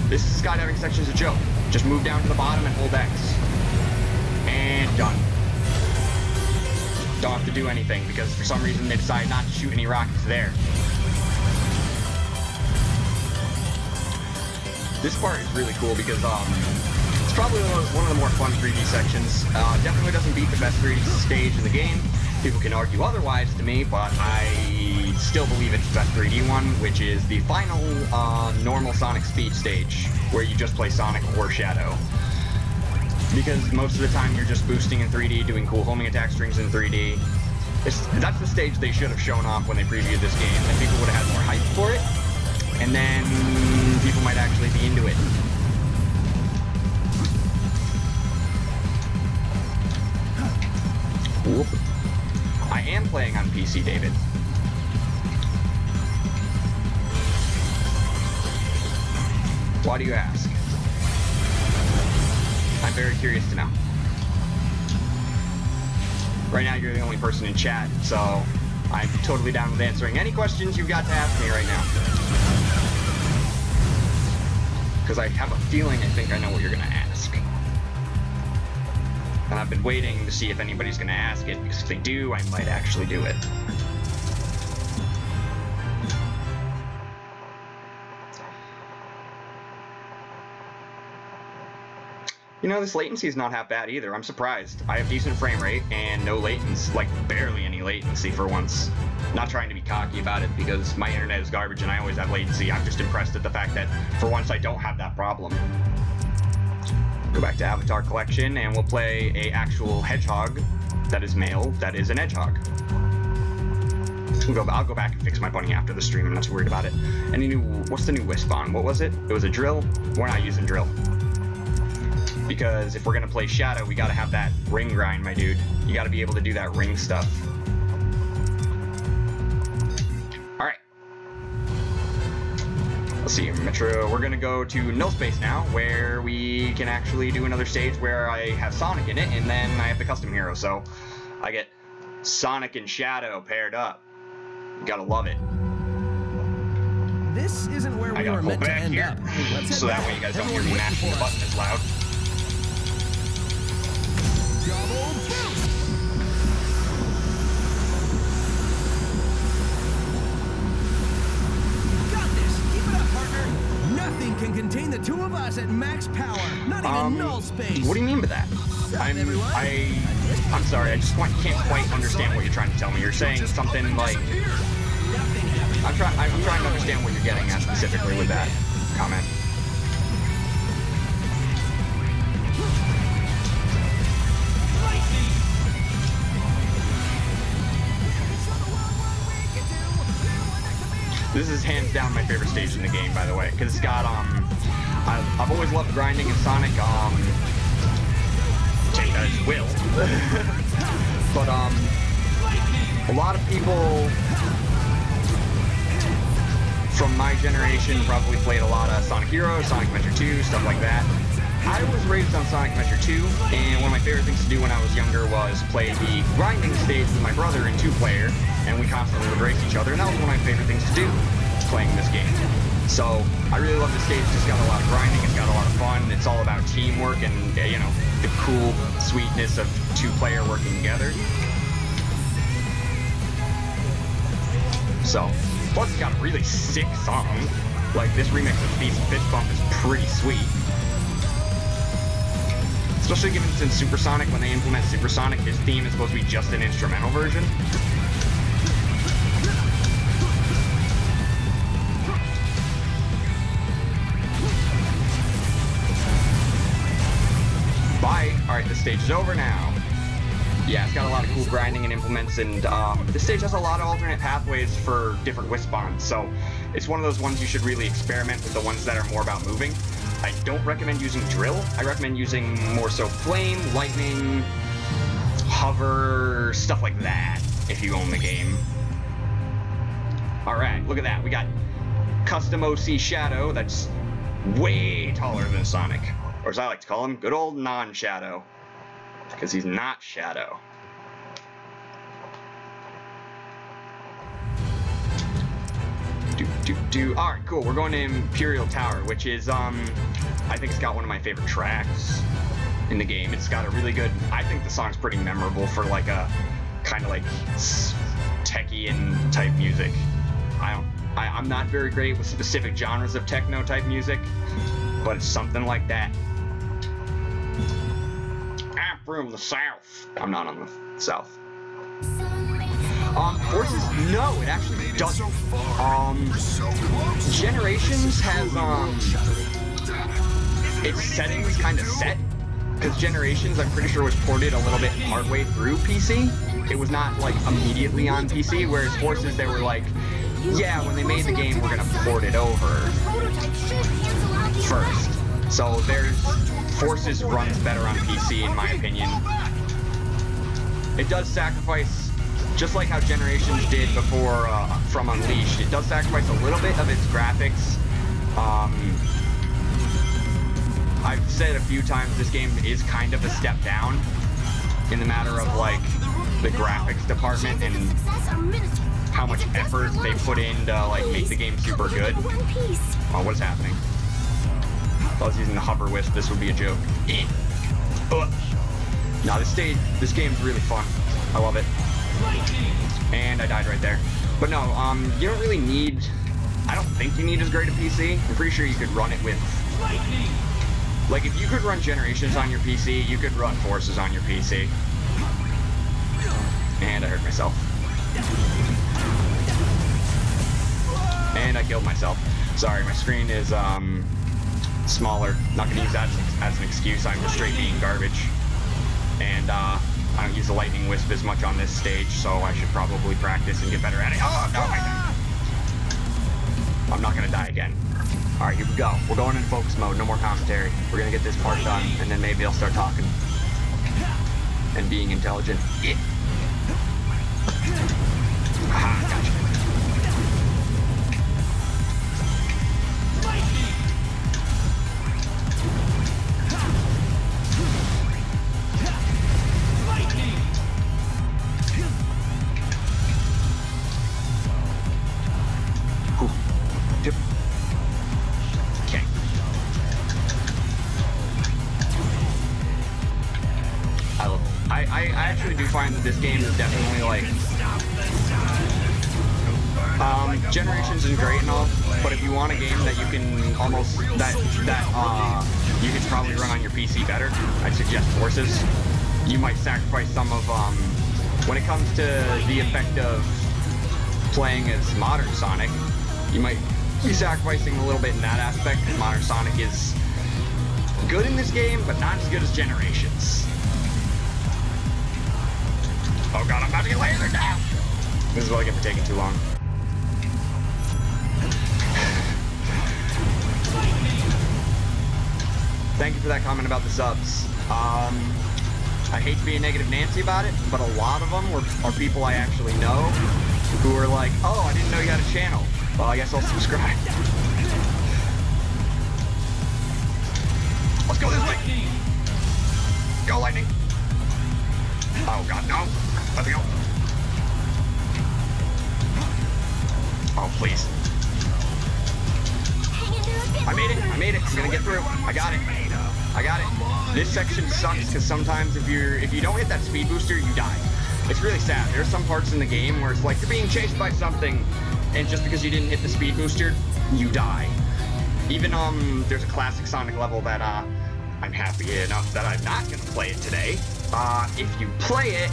This skydiving section is a joke. Just move down to the bottom and hold X. And done. Don't have to do anything, because for some reason they decided not to shoot any rockets there. This part is really cool because it's probably one of the more fun 3D sections. Definitely doesn't beat the best 3D stage in the game. People can argue otherwise to me, but I still believe it's the best 3D one, which is the final normal Sonic Speed stage, where you just play Sonic or Shadow. Because most of the time you're just boosting in 3D, doing cool homing attack strings in 3D. That's the stage they should have shown off when they previewed this game, and people would have had more hype for it. And then people might actually be into it. Whoop. I am playing on PC, David. Why do you ask? I'm very curious to know. Right now, you're the only person in chat, so I'm totally down with answering any questions you've got to ask me right now. Because I have a feeling I think I know what you're going to ask. And I've been waiting to see if anybody's going to ask it, because if they do, I might actually do it. You know, this latency is not half bad either. I'm surprised. I have decent frame rate and no latency, like barely any latency for once. Not trying to be cocky about it because my internet is garbage and I always have latency. I'm just impressed at the fact that for once I don't have that problem. Go back to Avatar Collection and we'll play a actual hedgehog that is male, that is an edgehog. I'll go back and fix my bunny after the stream. I'm not too worried about it. What's the new Wisp on? What was it? It was a drill? We're not using drill. Because if we're gonna play Shadow, we gotta have that ring grind, my dude. You gotta be able to do that ring stuff. Alright. Let's see, Metro, we're gonna go to Null Space now, where we can actually do another stage where I have Sonic in it, and then I have the custom hero, so I get Sonic and Shadow paired up. You gotta love it. This isn't where we were meant to end up. So that way you guys don't hear me mashing the button as loud. Double boost! Got this! Keep it up, partner! Nothing can contain the two of us at max power. Not even Null Space. What do you mean by that? I'm sorry, I just can't quite understand what you're trying to tell me. You're saying something like... I'm trying to understand what you're getting at specifically with that comment. This is hands down my favorite stage in the game, by the way, because it's got I've always loved grinding in Sonic. Take that as will. But a lot of people from my generation probably played a lot of Sonic Heroes, Sonic Adventure 2, stuff like that. I was raised on Sonic Adventure 2, and one of my favorite things to do when I was younger was play the grinding stage with my brother in 2-player, and we constantly would race each other, and that was one of my favorite things to do, playing this game. So I really love this stage. It's got a lot of grinding. It's got a lot of fun. It's all about teamwork and, you know, the cool sweetness of two-player working together. So, plus it's got a really sick song. Like, this remix of Fist Bump is pretty sweet. Especially given it's in Supersonic. When they implement Supersonic, his theme is supposed to be just an instrumental version. Bye. Alright, this stage is over now. Yeah, it's got a lot of cool grinding and implements, and this stage has a lot of alternate pathways for different wisp bonds, so it's one of those ones you should really experiment with, the ones that are more about moving. I don't recommend using drill. I recommend using more so flame, lightning, hover, stuff like that, if you own the game. Alright, look at that. We got custom OC Shadow that's way taller than Sonic. Or as I like to call him, good old non-Shadow. Because he's not Shadow. Alright, cool. We're going to Imperial Tower, which is, I think it's got one of my favorite tracks in the game. It's got a really good, I think the song's pretty memorable for like a kind of like Techian type music. I'm not very great with specific genres of techno type music, but it's something like that. I'm from the South. I'm not on the South. Forces? No, it actually doesn't. Generations has, its settings kind of set, because Generations, I'm pretty sure, was ported a little bit partway through PC. It was not, like, immediately on PC, whereas Forces, they were like, yeah, when they made the game, we're gonna port it over first. So Forces runs better on PC, in my opinion. It does sacrifice, just like how Generations did before from Unleashed, it does sacrifice a little bit of its graphics. I've said a few times this game is kind of a step down in the matter of like the graphics department and how much effort they put in to like make the game super good. Oh, what is happening? If I was using the hover wisp, this would be a joke. No, this game's really fun. I love it. And I died right there. But no, you don't really need, I don't think you need as great a PC. I'm pretty sure you could run it with, like if you could run Generations on your PC, you could run Forces on your PC. And I hurt myself. And I killed myself. Sorry, my screen is smaller. Not gonna use that as an excuse. I'm just straight being garbage. And I don't use the lightning wisp as much on this stage, so I should probably practice and get better at it. Oh no, I died. I'm not gonna die again. Alright, here we go. We're going into focus mode, no more commentary. We're gonna get this part done, and then maybe I'll start talking. And being intelligent. Yeah. Aha, gotcha. I actually do find that this game is definitely like Generations is great and all, but if you want a game that you can almost you could probably run on your PC better, I'd suggest Forces. You might sacrifice some of when it comes to the effect of playing as modern Sonic, you might be sacrificing a little bit in that aspect, because modern Sonic is good in this game, but not as good as Generations. Oh god, I'm about to get lasered down! This is what I get for taking too long. Thank you for that comment about the subs. I hate to be a negative Nancy about it, but a lot of them are people I actually know who are like, oh, I didn't know you had a channel. Well, I guess I'll subscribe. Let's go this way! Go, lightning! Oh god, no! Let's go! Oh, please. I made it. I made it. I'm gonna get through. I got it. I got it. This section sucks because sometimes if you don't hit that speed booster, you die. It's really sad. There are some parts in the game where it's like you're being chased by something, and just because you didn't hit the speed booster, you die. Even there's a classic Sonic level that I'm happy enough that I'm not gonna play it today. If you play it,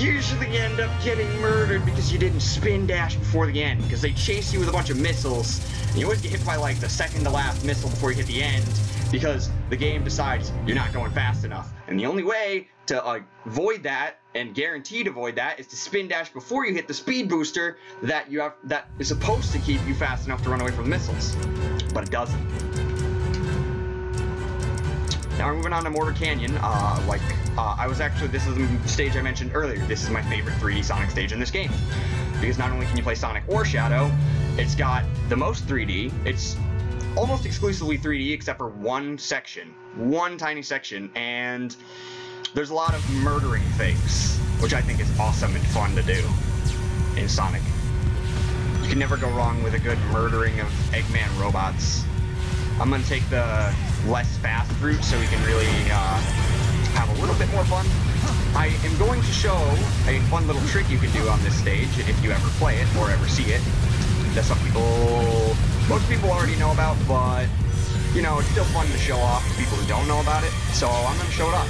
you usually end up getting murdered because you didn't spin dash before the end, because they chase you with a bunch of missiles, and you always get hit by like the second to last missile before you hit the end, because the game decides you're not going fast enough. And the only way to avoid that, and guarantee to avoid that, is to spin dash before you hit the speed booster that is supposed to keep you fast enough to run away from the missiles. But it doesn't. Now we're moving on to Mortar Canyon. This is the stage I mentioned earlier. This is my favorite 3D Sonic stage in this game. Because not only can you play Sonic or Shadow, it's got the most 3D. It's almost exclusively 3D except for one section. One tiny section. And there's a lot of murdering things, which I think is awesome and fun to do in Sonic. You can never go wrong with a good murdering of Eggman robots. I'm going to take the less fast route so we can really have a little bit more fun. I am going to show a fun little trick you can do on this stage if you ever play it or ever see it. That most people already know about, but, you know, it's still fun to show off to people who don't know about it, so I'm going to show it off.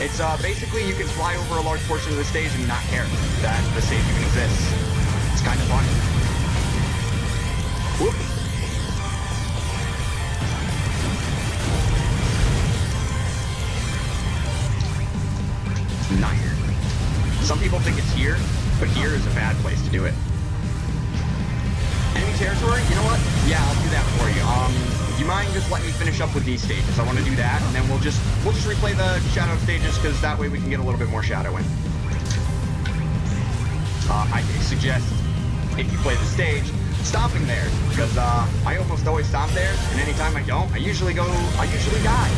It's basically you can fly over a large portion of the stage and not care that the stage even exists. It's kind of fun. Whoop. Not here. Some people think it's here, but here is a bad place to do it. Enemy territory? You know what? Yeah, I'll do that for you. Do you mind just letting me finish up with these stages? I want to do that, and then we'll just replay the Shadow stages, because that way we can get a little bit more Shadow in. I suggest, if you play the stage, stopping there, because I almost always stop there, and anytime I don't, I usually die.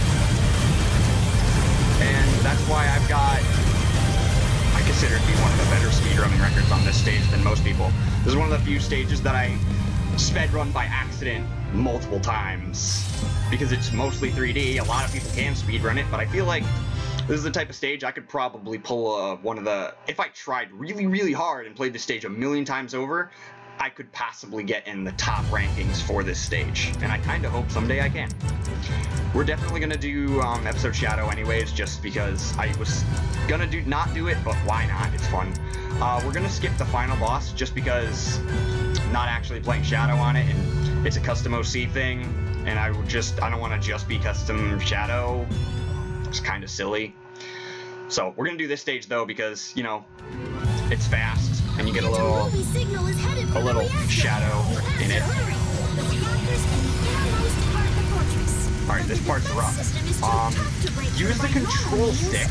And that's why I consider it to be one of the better speedrunning records on this stage than most people. This is one of the few stages that I sped run by accident multiple times, because it's mostly 3D. A lot of people can speedrun it, but I feel like this is the type of stage I could probably pull if I tried really, really hard and played this stage a million times over, I could possibly get in the top rankings for this stage, and I kind of hope someday I can. We're definitely gonna do episode Shadow anyways, just because I was gonna not do it, but why not? It's fun. We're gonna skip the final boss just because not actually playing Shadow on it, and it's a custom OC thing, and I don't want to just be custom Shadow. It's kind of silly. So we're gonna do this stage though because, you know, it's fast and you get a little Shadow in it. Alright, this part's rough. Use the control stick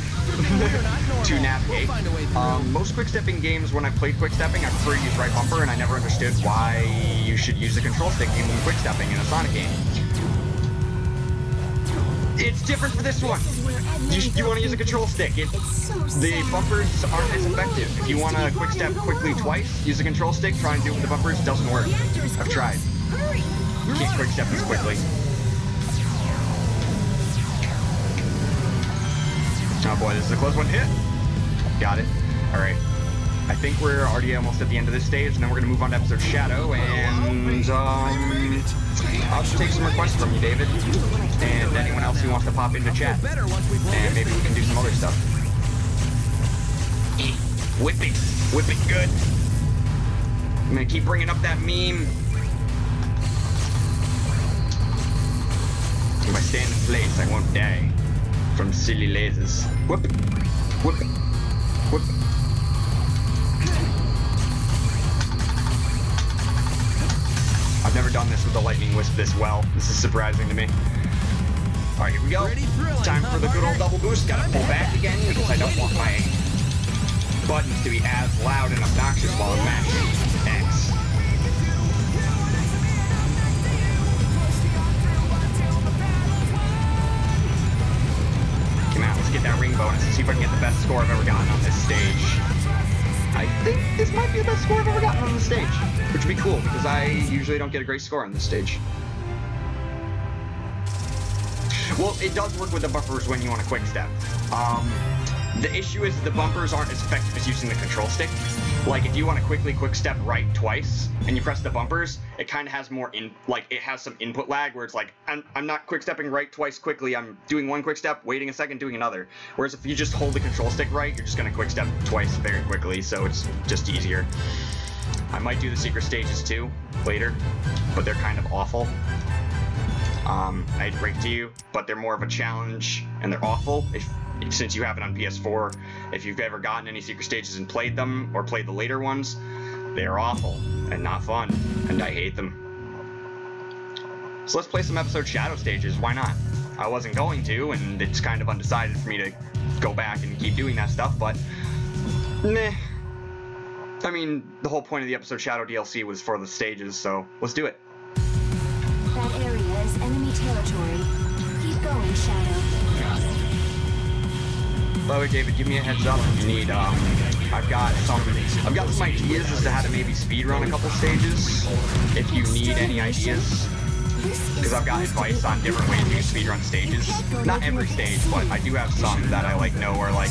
to navigate. Most quick-stepping games, when I played quick-stepping, I prefer to use right bumper, and I never understood why you should use the control stick in quick-stepping in a Sonic game. It's different for this one. You want to use a control stick. The bumpers aren't as effective. If you want to quick-step quickly twice, use the control stick, try and do it with the bumpers, it doesn't work. I've tried. You can't quick-step this quickly. Oh boy, this is a close one. Hit! Got it. Alright. I think we're already almost at the end of this stage, and then we're going to move on to episode Shadow, and I'll just take some requests from you, David, and anyone else who wants to pop into chat, and maybe we can do some other stuff. Whip it good. I'm going to keep bringing up that meme. If I stand in place, I won't die from silly lasers. Whoop it. Whoop it. Whoop it. I've never done this with the Lightning Wisp this well. This is surprising to me. Alright, here we go. Time for the good old double boost. Gotta pull back again because I don't want my buttons to be as loud and obnoxious while I'm mashing X. Come on, let's get that ring bonus and see if I can get the best score I've ever gotten on this stage. I think this might be the best score I've ever gotten gotten on the stage, which would be cool because I usually don't get a great score on this stage. Well, it does work with the bumpers when you want a quick step. The issue is the bumpers aren't as effective as using the control stick. Like, if you want to quick step right twice, and you press the bumpers, it kind of has more it has some input lag, where it's like, I'm not quick stepping right twice quickly, I'm doing one quick step, waiting a second, doing another. Whereas if you just hold the control stick right, you're just going to quick step twice very quickly, so it's just easier. I might do the secret stages too, later, but they're kind of awful. I'd break to you, but they're more of a challenge, and they're awful. Since you have it on PS4, if you've ever gotten any secret stages and played them, or played the later ones, they're awful, and not fun, and I hate them. So let's play some episode Shadow stages, why not? I wasn't going to, and it's kind of undecided for me to go back and keep doing that stuff, but meh. I mean, the whole point of the episode Shadow DLC was for the stages, so let's do it. That area is enemy territory. Keep going, Shadow. By the way, David, give me a heads up if you need. I've got some ideas as to how to maybe speedrun a couple stages. If you need any ideas, because I've got advice on different ways you can speedrun stages. Not every stage, but I do have some that I know are like,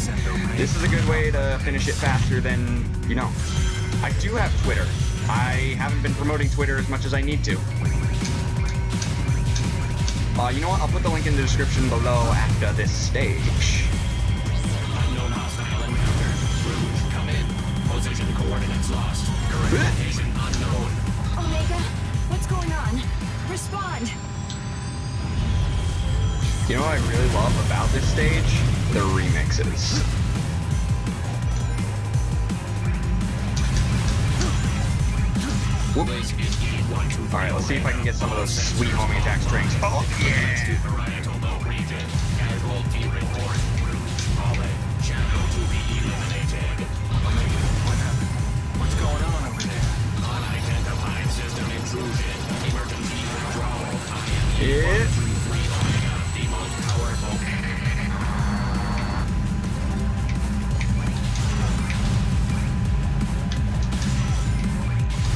this is a good way to finish it faster than, you know. I do have Twitter. I haven't been promoting Twitter as much as I need to. You know what? I'll put the link in the description below after this stage. Coordinates lost. Unknown. Omega, what's going on? Respond. You know what I really love about this stage? The remixes. Alright, let's see if I can get some of those sweet homing attack strings. Oh, yeah! Yeah.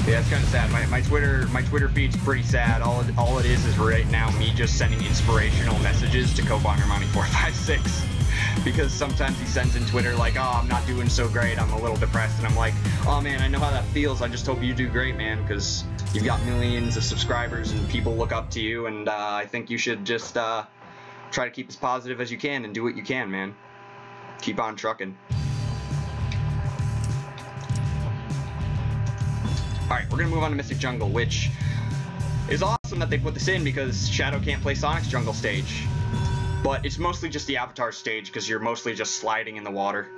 Yeah, it's kind of sad. My Twitter feed's pretty sad. All it is right now me just sending inspirational messages to Kobanermani456. Because sometimes he sends in Twitter like, oh, I'm not doing so great, I'm a little depressed, and I'm like, oh man, I know how that feels, I just hope you do great, man, because you've got millions of subscribers and people look up to you, and I think you should just try to keep as positive as you can and do what you can, man. Keep on trucking. Alright, we're gonna move on to Mystic Jungle, which is awesome that they put this in because Shadow can't play Sonic's jungle stage. But it's mostly just the Avatar stage because you're mostly just sliding in the water.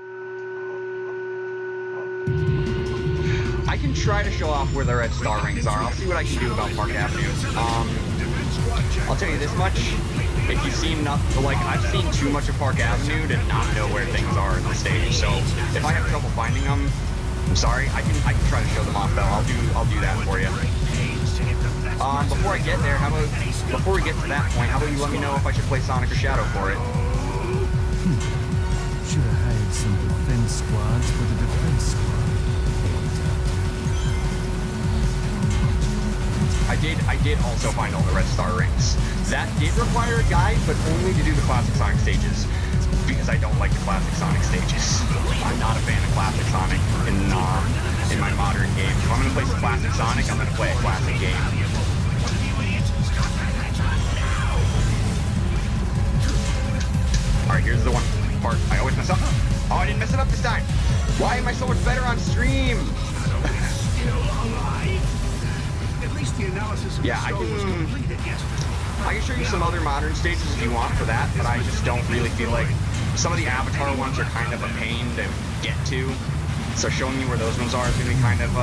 I can try to show off where the red star rings are. I'll see what I can do about Park Avenue. I'll tell you this much. If you see enough, like, I've seen too much of Park Avenue to not know where things are in the stage. So if I have trouble finding them, I'm sorry. I can try to show them off though. I'll do that for you. Before I get there, before we get to that point, how about you let me know if I should play Sonic or Shadow for it? Should have hired some defense squads for the defense squad. I did also find all the red star rings. That did require a guide, but only to do the classic Sonic stages. Because I don't like the classic Sonic stages. I'm not a fan of classic Sonic in my modern games. If I'm gonna play some classic Sonic, I'm gonna play a classic game. Alright, here's the one part I always mess up. Oh, I didn't mess it up this time. Why am I so much better on stream? Yeah, I can show you some other modern stages if you want for that, but I just don't really feel like some of the Avatar ones are kind of a pain to get to. So showing you where those ones are is gonna be kind of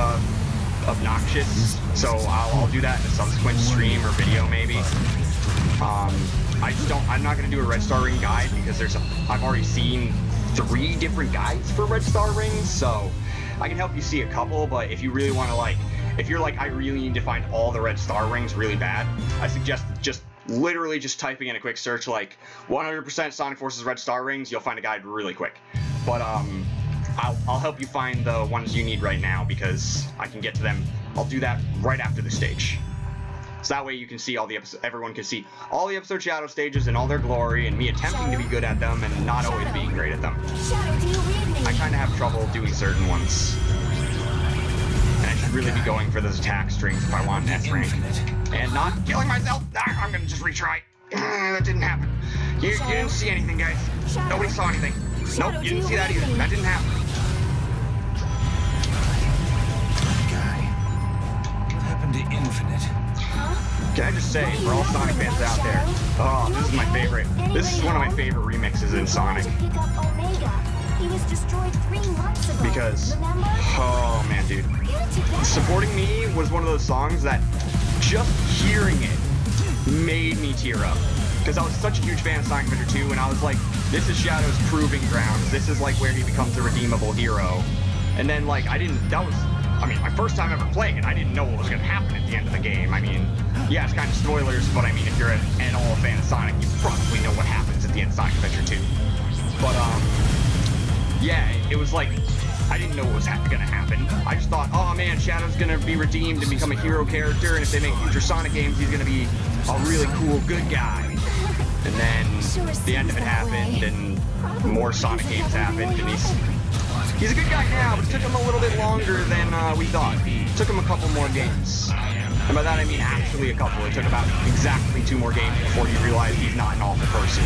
obnoxious. So I'll do that in a subsequent stream or video maybe. I'm not gonna do a red star ring guide because I've already seen 3 different guides for red star rings, so I can help you see a couple, but if you really want to if you're like, I really need to find all the red star rings really bad, I suggest just literally just typing in a quick search like 100% Sonic Forces red star rings, you'll find a guide really quick. But I'll help you find the ones you need right now because I can get to them. I'll do that right after the stage. So that way you can see all the episodes, everyone can see all the episode Shadow stages in all their glory and me attempting to be good at them and not always being great at them. Shadow, do you read me? I kind of have trouble doing certain ones. And I should really be going for those attack strings if I want an S rank. And not killing myself. I'm gonna just retry. That didn't happen. You didn't see anything, guys. Nobody saw anything. Nope, you didn't see that either. That didn't happen. What happened to Infinite? Can I just say, for all Sonic fans out there, oh, this is my favorite. This is one of my favorite remixes in Sonic. He was destroyed 3 months ago. Because, remember? oh man, dude. Supporting Me was one of those songs that just hearing it made me tear up. Because I was such a huge fan of Sonic Adventure 2, and I was like, this is Shadow's proving grounds. This is like where he becomes a redeemable hero. And then like, I mean, my first time ever playing it, I didn't know what was going to happen at the end of the game. I mean, yeah, it's kind of spoilers, but I mean, if you're at all a fan of Sonic, you probably know what happens at the end of Sonic Adventure 2. But, yeah, it was like, I didn't know what was going to happen. I just thought, oh man, Shadow's going to be redeemed and become a hero character, and if they make future Sonic games, he's going to be a really cool, good guy. And then the end of it happened, and more Sonic games happened, and he's a good guy now, but it took him a little bit longer than we thought. It took him a couple more games. And by that I mean actually a couple. It took about exactly 2 more games before he realized he's not an awful person.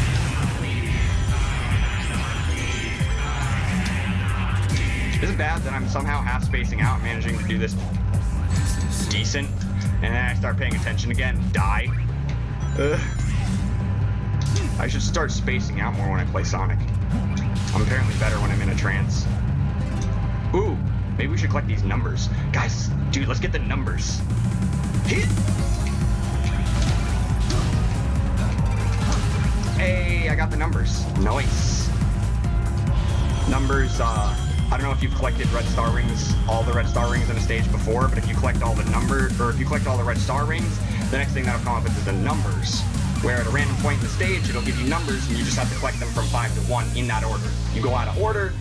Is it bad that I'm somehow half spacing out, managing to do this decent, and then I start paying attention again and die? I should start spacing out more when I play Sonic. I'm apparently better when I'm in a trance. Ooh, maybe we should collect these numbers. Guys, dude, let's get the numbers. Hit! Hey, I got the numbers. Nice. Numbers, I don't know if you've collected red star rings, all the red star rings in a stage before, but if you collect all the if you collect all the red star rings, the next thing that'll come up is the numbers. Where at a random point in the stage, it'll give you numbers, and you just have to collect them from 5 to 1 in that order. You go out of order,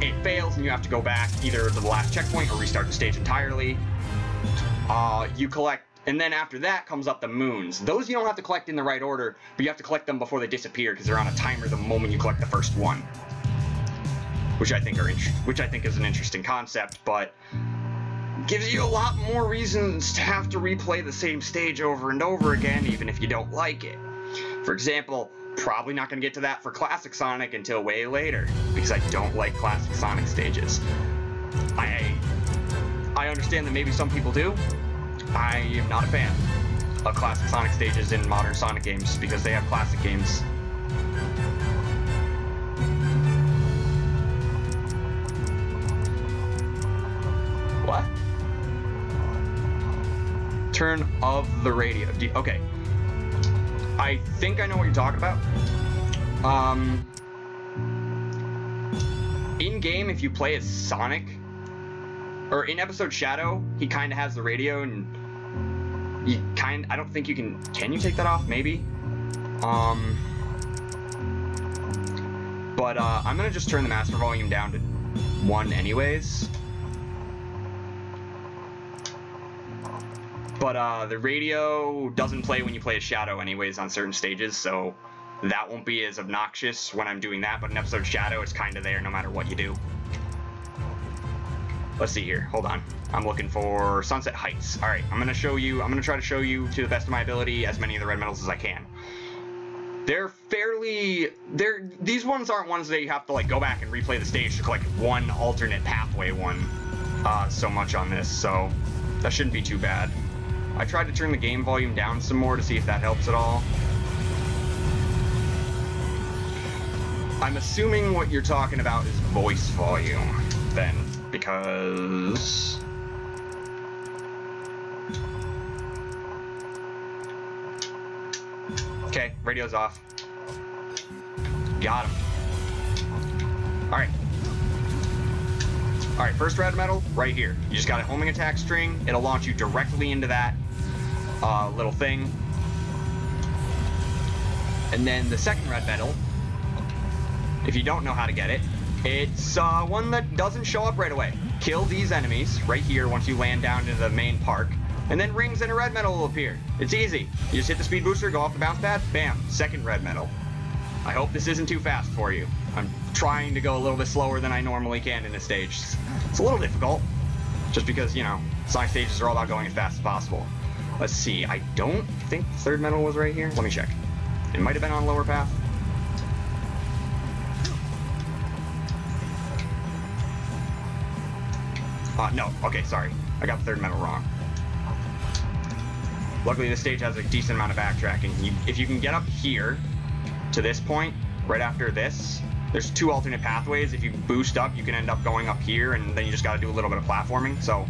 it fails, and you have to go back either to the last checkpoint or restart the stage entirely. You collect, and then after that comes up the moons. Those you don't have to collect in the right order, but you have to collect them before they disappear because they're on a timer the moment you collect the first one. Which I think is an interesting concept, but gives you a lot more reasons to have to replay the same stage over and over again, even if you don't like it. For example, probably not going to get to that for Classic Sonic until way later, because I don't like Classic Sonic stages. I understand that maybe some people do. I am not a fan of Classic Sonic stages in modern Sonic games, because they have classic games. What? Turn of the radio. Okay. I think I know what you're talking about. In-game, if you play as Sonic, or in episode Shadow, he kind of has the radio, and you I don't think you can you take that off? Maybe? But I'm gonna just turn the master volume down to 1 anyways. But the radio doesn't play when you play as Shadow anyways on certain stages, so that won't be as obnoxious when I'm doing that, but in episode Shadow, it's kind of there no matter what you do. Let's see here, hold on. I'm looking for Sunset Heights. Alright, I'm gonna try to show you to the best of my ability as many of the red medals as I can. These ones aren't ones that you have to like go back and replay the stage to collect one alternate pathway one so much on this, so that shouldn't be too bad. I tried to turn the game volume down some more to see if that helps at all. I'm assuming what you're talking about is voice volume, then, because... Okay, radio's off. Got him. Alright. Alright, first red medal, right here. You just got a homing attack string. It'll launch you directly into that little thing. And then the second red medal, if you don't know how to get it, It's one that doesn't show up right away. Kill these enemies right here once you land down into the main park, and then rings and a red medal will appear. It's easy. You just hit the speed booster, go off the bounce pad, bam, second red medal. I hope this isn't too fast for you. I'm trying to go a little bit slower than I normally can in this stage. It's a little difficult, just because, you know, Sonic stages are all about going as fast as possible. Let's see, I don't think the third medal was right here. Let me check. It might have been on lower path. No, okay, sorry. I got the third medal wrong. Luckily, this stage has a decent amount of backtracking. If you can get up here to this point, right after this, there's two alternate pathways. If you boost up, you can end up going up here, and then you just got to do a little bit of platforming. So,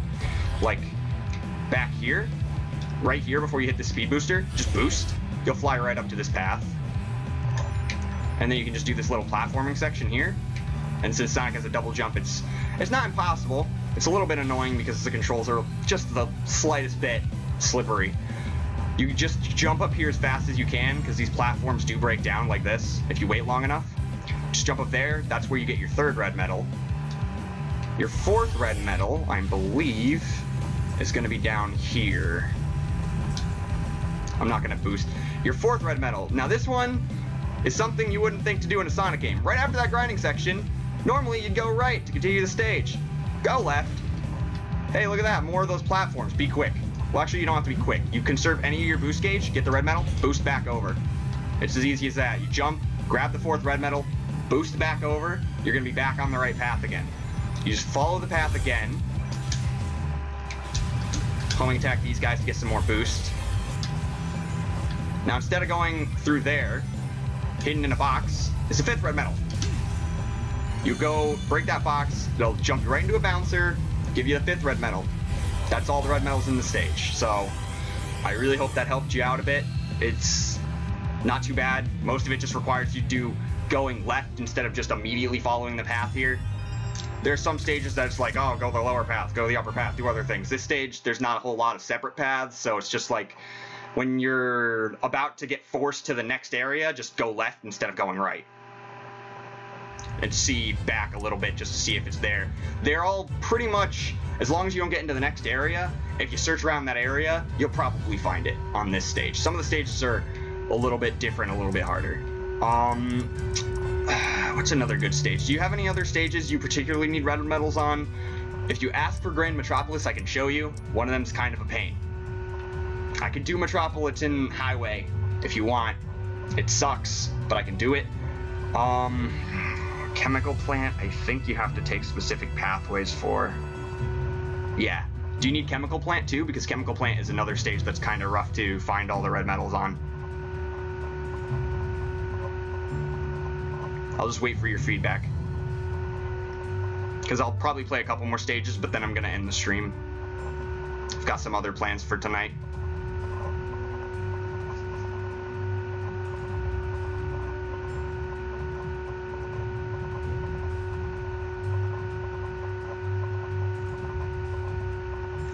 like, back here, right here before you hit the speed booster, just boost. You'll fly right up to this path. And then you can just do this little platforming section here. And since Sonic has a double jump, it's not impossible. It's a little bit annoying because the controls are just the slightest bit slippery. You just jump up here as fast as you can because these platforms do break down like this if you wait long enough. Just jump up there. That's where you get your third red medal. Your fourth red medal, I believe, is going to be down here. I'm not going to boost. Your fourth red medal. Now this one is something you wouldn't think to do in a Sonic game. Right after that grinding section, normally you'd go right to continue the stage. Go left. Hey, look at that. More of those platforms. Be quick. Well, actually, you don't have to be quick. You conserve any of your boost gauge, get the red medal, boost back over. It's as easy as that. You jump, grab the fourth red medal, boost back over, you're going to be back on the right path again. You just follow the path again. Homing attack these guys to get some more boost. Now, instead of going through there, hidden in a box, is the fifth red medal. You go, break that box, it'll jump you right into a bouncer, give you the fifth red medal. That's all the red medals in the stage. So, I really hope that helped you out a bit. It's not too bad. Most of it just requires you do going left instead of just immediately following the path here. There's some stages that it's like, oh, go the lower path, go the upper path, do other things. This stage, there's not a whole lot of separate paths, so it's just like, when you're about to get forced to the next area, just go left instead of going right. And see back a little bit just to see if it's there. They're all pretty much, as long as you don't get into the next area, if you search around that area, you'll probably find it on this stage. Some of the stages are a little bit different, a little bit harder. What's another good stage? Do you have any other stages you particularly need red medals on? If you ask for Grand Metropolis, I can show you. One of them's kind of a pain. I could do Metropolitan Highway if you want. It sucks, but I can do it. Chemical Plant, I think you have to take specific pathways for. Yeah. Do you need Chemical Plant too? Because Chemical Plant is another stage that's kind of rough to find all the red medals on. I'll just wait for your feedback. Because I'll probably play a couple more stages, but then I'm going to end the stream. I've got some other plans for tonight.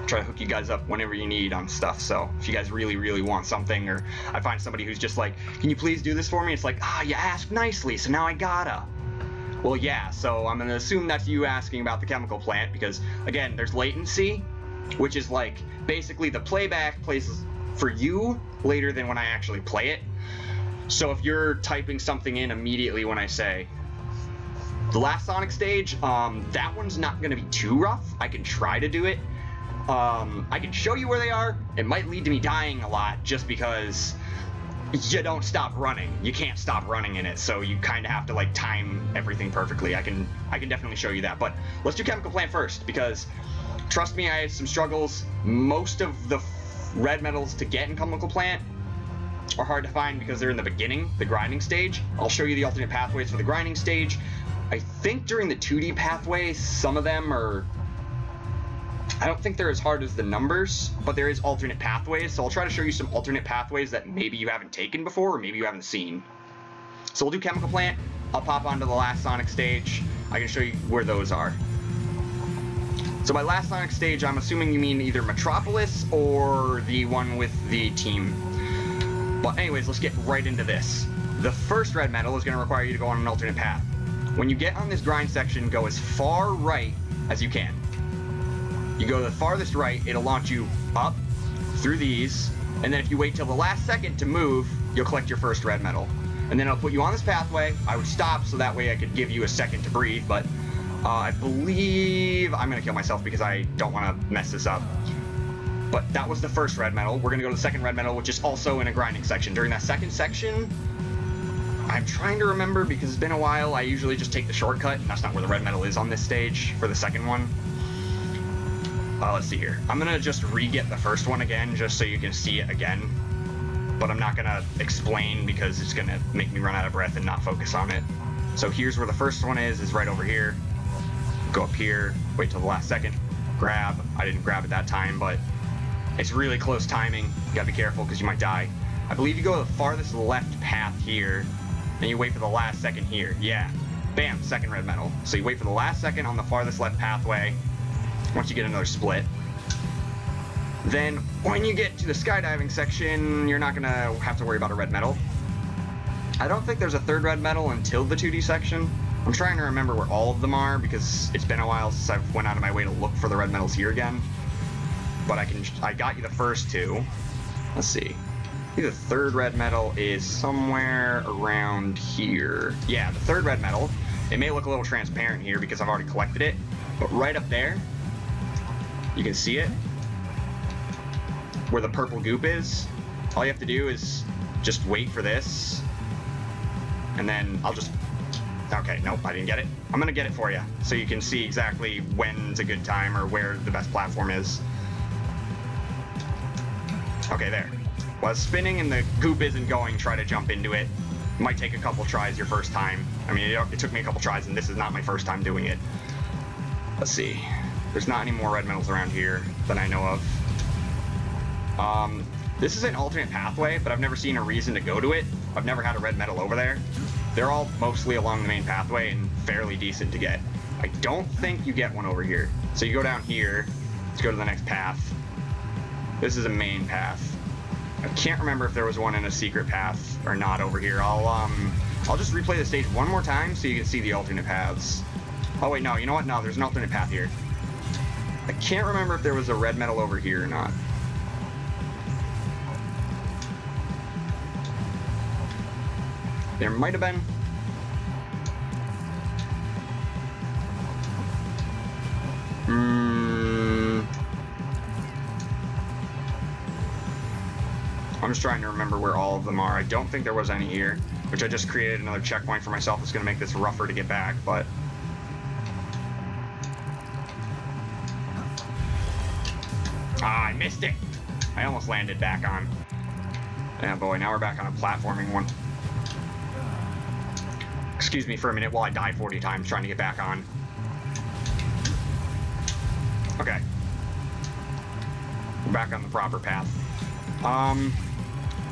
Try to hook you guys up whenever you need on stuff. So if you guys really want something, or I find somebody who's just like, can you please do this for me? It's like, you asked nicely, so now I gotta. Well, yeah, so I'm gonna assume that's you asking about the Chemical Plant, because again, there's latency, which is like basically the playback plays for you later than when I actually play it. So if you're typing something in immediately when I say the last Sonic stage, that one's not gonna be too rough. I can try to do it. I can show you where they are. It might lead to me dying a lot just because you don't stop running. You can't stop running in it, so you kind of have to like time everything perfectly. I can definitely show you that, but let's do Chemical Plant first, because trust me, I had some struggles. Most of the red medals to get in Chemical Plant are hard to find because they're in the beginning, the grinding stage. I'll show you the alternate pathways for the grinding stage. I think during the 2D pathway, some of them are, I don't think they're as hard as the numbers, but there is alternate pathways, so I'll try to show you some alternate pathways that maybe you haven't taken before, or maybe you haven't seen. So we'll do Chemical Plant, I'll pop onto the last Sonic stage, I can show you where those are. So by last Sonic stage, I'm assuming you mean either Metropolis or the one with the team. But anyways, let's get right into this. The first red medal is going to require you to go on an alternate path. When you get on this grind section, go as far right as you can. You go to the farthest right, it'll launch you up through these, and then if you wait till the last second to move, you'll collect your first red medal. And then it'll put you on this pathway. I would stop so that way I could give you a second to breathe, but I believe I'm gonna kill myself because I don't want to mess this up. But that was the first red medal. We're gonna go to the second red medal, which is also in a grinding section. During that second section, I'm trying to remember because it's been a while. I usually just take the shortcut, and that's not where the red medal is on this stage for the second one. Let's see here. I'm gonna just re-get the first one again, just so you can see it again. But I'm not gonna explain because it's gonna make me run out of breath and not focus on it. So here's where the first one is right over here. Go up here, wait till the last second, grab. I didn't grab at that time, but it's really close timing. You gotta be careful because you might die. I believe you go to the farthest left path here, and you wait for the last second here. Yeah, bam, second red medal. So you wait for the last second on the farthest left pathway, once you get another split. Then when you get to the skydiving section, you're not gonna have to worry about a red medal. I don't think there's a third red medal until the 2D section. I'm trying to remember where all of them are because it's been a while since I've went out of my way to look for the red medals here again. But I got you the first two. Let's see. I think the third red medal is somewhere around here. Yeah, the third red medal. It may look a little transparent here because I've already collected it, but right up there, you can see it, where the purple goop is. All you have to do is just wait for this, and then I'll just... Okay, nope, I didn't get it. I'm gonna get it for you, so you can see exactly when's a good time or where the best platform is. Okay, there. While it's spinning and the goop isn't going, try to jump into it. It might take a couple tries your first time. I mean, it took me a couple tries, and this is not my first time doing it. Let's see. There's not any more red medals around here that I know of. This is an alternate pathway, but I've never seen a reason to go to it. I've never had a red medal over there. They're all mostly along the main pathway and fairly decent to get. I don't think you get one over here. So you go down here to go to the next path. This is a main path. I can't remember if there was one in a secret path or not over here. I'll just replay the stage one more time so you can see the alternate paths. Oh wait, no, you know what? No, there's an alternate path here. I can't remember if there was a red medal over here or not. There might have been. I'm just trying to remember where all of them are. I don't think there was any here, which I just created another checkpoint for myself. It's going to make this rougher to get back, but... Ah, I missed it! I almost landed back on. Yeah, boy, now we're back on a platforming one. Excuse me for a minute while I die 40 times trying to get back on. Okay. We're back on the proper path.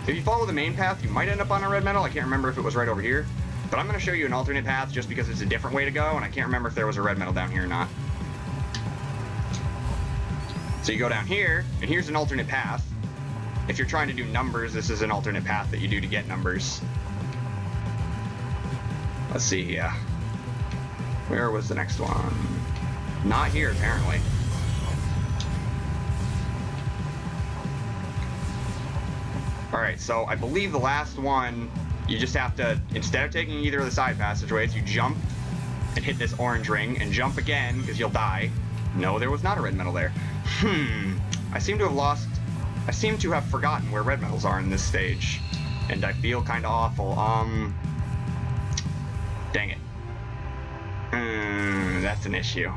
If you follow the main path, you might end up on a red medal. I can't remember if it was right over here. But I'm going to show you an alternate path just because it's a different way to go, and I can't remember if there was a red medal down here or not. So you go down here, and here's an alternate path. If you're trying to do numbers, this is an alternate path that you do to get numbers. Let's see here. Where was the next one? Not here, apparently. Alright, so I believe the last one, you just have to, instead of taking either of the side passageways, you jump and hit this orange ring, and jump again, because you'll die. No, there was not a red medal there. I seem to have forgotten where red medals are in this stage. And I feel kind of awful. Dang it. That's an issue.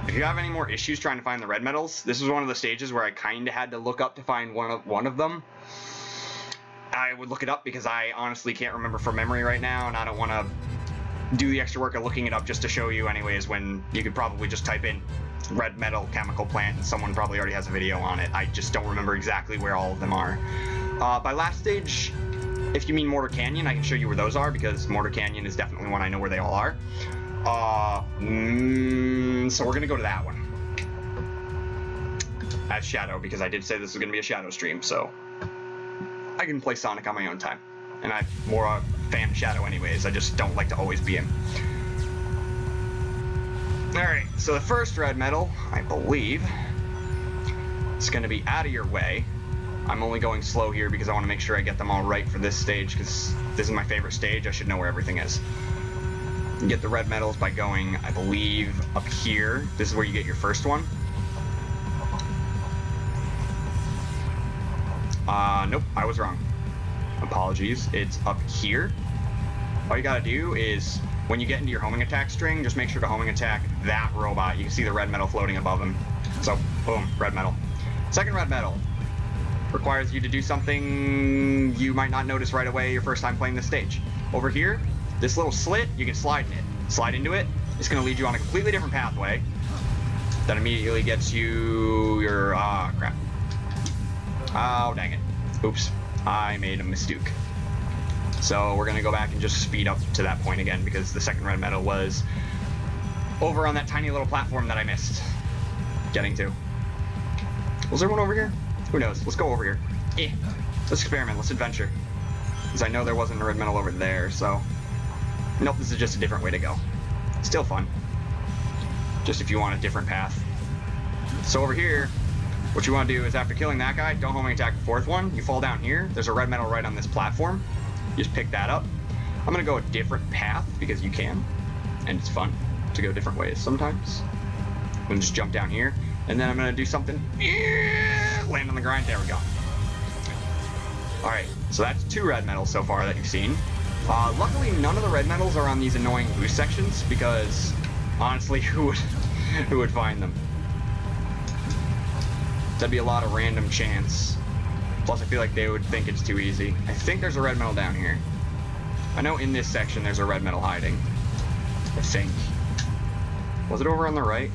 If you have any more issues trying to find the red medals, this is one of the stages where I kind of had to look up to find one of them. I would look it up because I honestly can't remember from memory right now, and I don't want to do the extra work of looking it up just to show you anyways, when you could probably just type in red medal chemical plant and someone probably already has a video on it. I just don't remember exactly where all of them are. By last stage, if you mean Mortar Canyon, I can show you where those are, because Mortar Canyon is definitely one I know where they all are. So we're gonna go to that one. As Shadow, because I did say this was gonna be a Shadow stream, so I can play Sonic on my own time. and I'm more a fan of Shadow anyways. I just don't like to always be him. Alright, so the first red medal, I believe, is going to be out of your way. I'm only going slow here because I want to make sure I get them all right for this stage, because this is my favorite stage. I should know where everything is. You get the red medals by going, I believe, up here. This is where you get your first one. Nope, I was wrong. Apologies. It's up here. All you gotta do is, when you get into your homing attack string, just make sure to homing attack that robot. You can see the red medal floating above him. So, boom, red medal. Second red medal requires you to do something you might not notice right away your first time playing this stage. Over here, this little slit, you can slide in it. Slide into it, it's gonna lead you on a completely different pathway that immediately gets you your, crap. Oh, dang it. Oops, I made a mistake. So we're gonna go back and just speed up to that point again, because the second red medal was over on that tiny little platform that I missed getting to. Was there one over here? Who knows? Let's go over here. Let's experiment, let's adventure. Because I know there wasn't a red medal over there, so... Nope, this is just a different way to go. Still fun. Just if you want a different path. So over here, what you want to do is after killing that guy, don't homing attack the fourth one. You fall down here. There's a red medal right on this platform. You just pick that up. I'm going to go a different path because you can. And it's fun to go different ways sometimes. I'm going to just jump down here. And then I'm going to do something. Land on the grind. There we go. Alright, so that's 2 red medals so far that you've seen. Luckily, none of the red medals are on these annoying boost sections because, honestly, who would find them? That'd be a lot of random chance. Plus, I feel like they would think it's too easy. I think there's a red medal down here. I know in this section there's a red medal hiding. I think. Was it over on the right?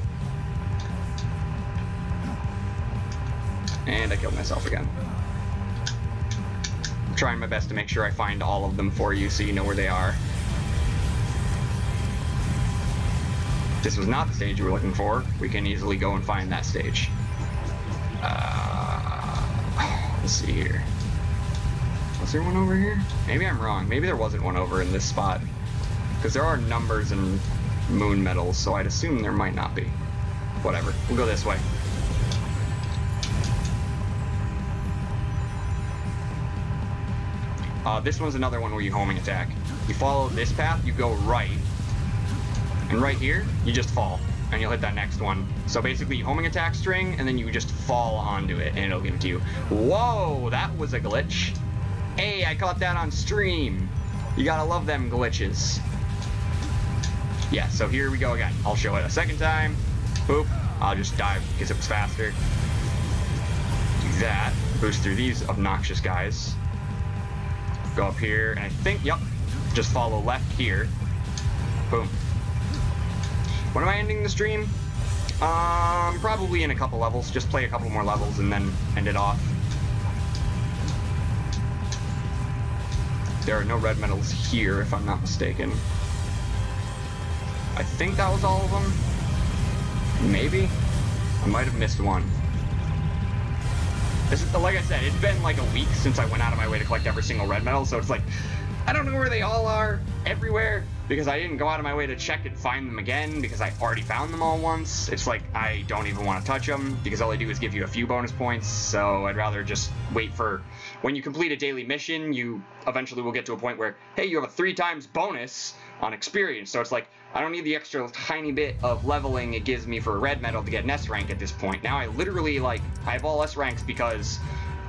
And I killed myself again. I'm trying my best to make sure I find all of them for you so you know where they are. If this was not the stage you were looking for, we can easily go and find that stage. Let's see here. Was there one over here? Maybe I'm wrong. Maybe there wasn't one over in this spot. Because there are numbers and moon medals, so I'd assume there might not be. Whatever. We'll go this way. This one's another one where you homing attack. You follow this path, you go right. And right here, you just fall. And you'll hit that next one. So basically, you homing attack string, and then you just fall onto it, and it'll give it to you. Whoa, that was a glitch. Hey, I caught that on stream. You gotta love them glitches. Yeah, so here we go again. I'll show it a second time. Boop. I'll just dive because it was faster. Do that. Boost through these obnoxious guys. Go up here, and I think, yep, just follow left here. Boom. When am I ending the stream? Probably in a couple levels. Just play a couple more levels and then end it off. There are no red medals here, if I'm not mistaken. I think that was all of them. Maybe? I might have missed one. This is, like I said, it's been like a week since I went out of my way to collect every single red medal, so it's like, I don't know where they all are everywhere, because I didn't go out of my way to check and find them again, because I already found them all once. It's like, I don't even want to touch them, because all they do is give you a few bonus points, so I'd rather just wait for, when you complete a daily mission, you eventually will get to a point where, hey, you have a 3 times bonus on experience, so it's like, I don't need the extra tiny bit of leveling it gives me for a red medal to get an S rank at this point. Now I literally, like, I have all S ranks because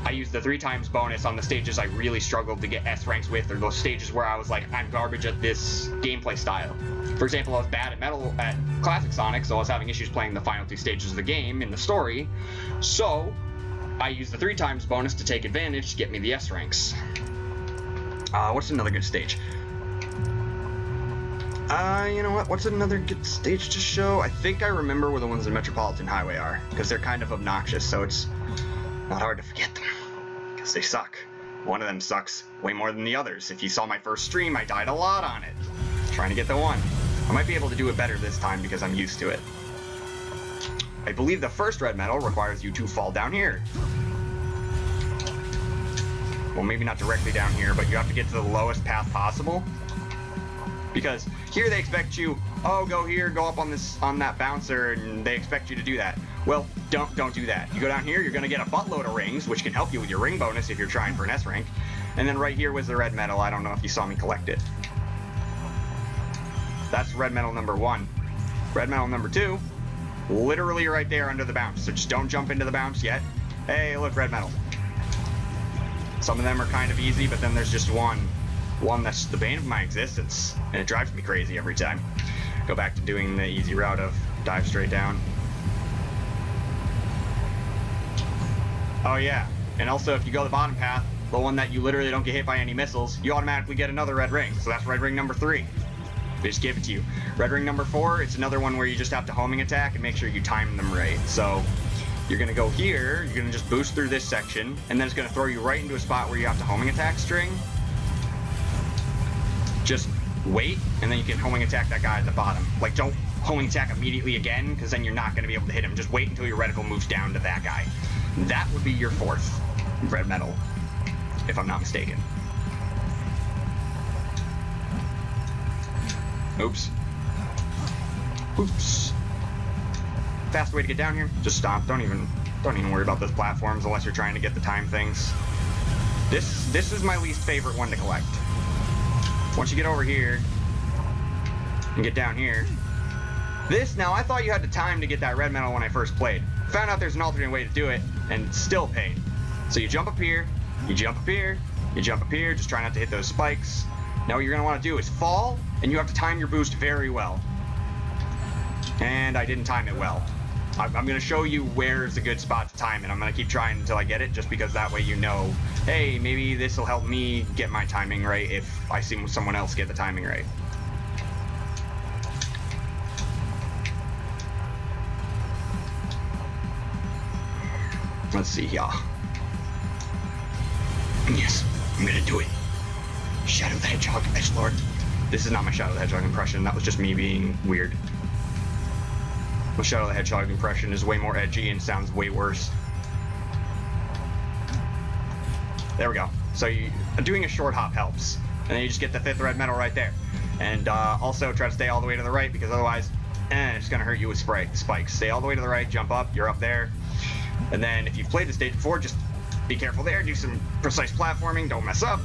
I used the 3 times bonus on the stages I really struggled to get S ranks with, or those stages where I was like, I'm garbage at this gameplay style. For example, I was bad at Classic Sonic, so I was having issues playing the final 2 stages of the game in the story. So I used the 3 times bonus to take advantage to get me the S ranks. What's another good stage? You know what? What's another good stage to show? I think I remember where the ones in Metropolitan Highway are, because they're kind of obnoxious, so it's not hard to forget them, because they suck. One of them sucks way more than the others. If you saw my first stream, I died a lot on it, trying to get the one. I might be able to do it better this time because I'm used to it. I believe the first red medal requires you to fall down here. well, maybe not directly down here, but you have to get to the lowest path possible. Because here they expect you, oh, go here, go up on that bouncer, and they expect you to do that. Well, don't do that. You go down here, you're gonna get a buttload of rings, which can help you with your ring bonus if you're trying for an S rank. And then right here was the red medal. I don't know if you saw me collect it. That's red medal number 1. Red medal number 2, literally right there under the bounce. So just don't jump into the bounce yet. Hey, look, red medal. Some of them are kind of easy, but then there's just one that's the bane of my existence, and it drives me crazy every time. Go back to doing the easy route of dive straight down. Oh yeah, and also if you go the bottom path, the one that you literally don't get hit by any missiles, you automatically get another red ring. So that's red ring number 3. They just give it to you. Red ring number 4, it's another one where you just have to homing attack and make sure you time them right. So you're gonna go here, you're gonna just boost through this section, and then it's gonna throw you right into a spot where you have to homing attack string. Just wait, and then you can homing attack that guy at the bottom. Like, don't homing attack immediately again, because then you're not gonna be able to hit him. Just wait until your reticle moves down to that guy. That would be your 4th red medal, if I'm not mistaken. Oops. Oops. Fast way to get down here, just stomp. Don't even worry about those platforms unless you're trying to get the time things. This is my least favorite one to collect. Once you get over here and get down here, now I thought you had the time to get that red medal when I first played. Found out there's an alternate way to do it, and still paid. So you jump up here, you jump up here, you jump up here, just try not to hit those spikes. Now what you're gonna wanna do is fall, and you have to time your boost very well. And I didn't time it well. I'm gonna show you where's a good spot to time it. I'm gonna keep trying until I get it, just because that way you know, hey, maybe this will help me get my timing right if I see someone else get the timing right. Let's see here. Yes, I'm gonna do it. Shadow the Hedgehog, Edgelord. This is not my Shadow the Hedgehog impression. That was just me being weird. My Shadow the Hedgehog impression is way more edgy and sounds way worse. There we go. So doing a short hop helps. And then you just get the 5th red medal right there. And also try to stay all the way to the right, because otherwise, it's gonna hurt you with spikes. Stay all the way to the right, jump up, you're up there. And then if you've played the stage before, just be careful there, do some precise platforming, don't mess up.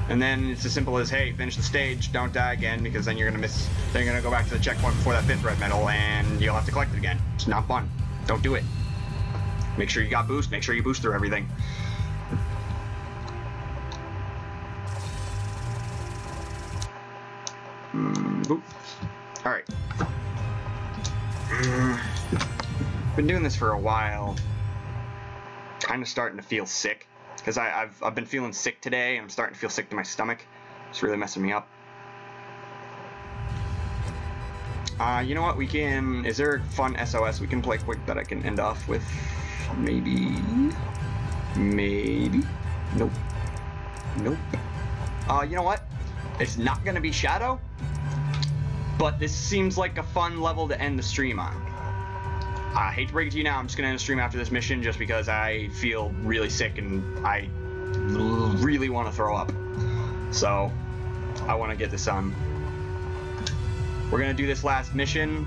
And then it's as simple as, hey, finish the stage, don't die again, because then you're gonna miss. Then you're gonna go back to the checkpoint before that 5th red medal, and you'll have to collect it again. It's not fun. Don't do it. Make sure you got boost. Make sure you boost through everything. Boop. All right. Been doing this for a while. Kind of starting to feel sick. Because I've been feeling sick today, and I'm starting to feel sick to my stomach. It's really messing me up. You know what, we can... Is there a fun SOS we can play quick that I can end off with? Maybe? Maybe? Nope. Nope. You know what? It's not gonna be Shadow, but this seems like a fun level to end the stream on. I hate to break it to you now, I'm just going to end the stream after this mission just because I feel really sick and I really want to throw up. So, I want to get this done. We're going to do this last mission,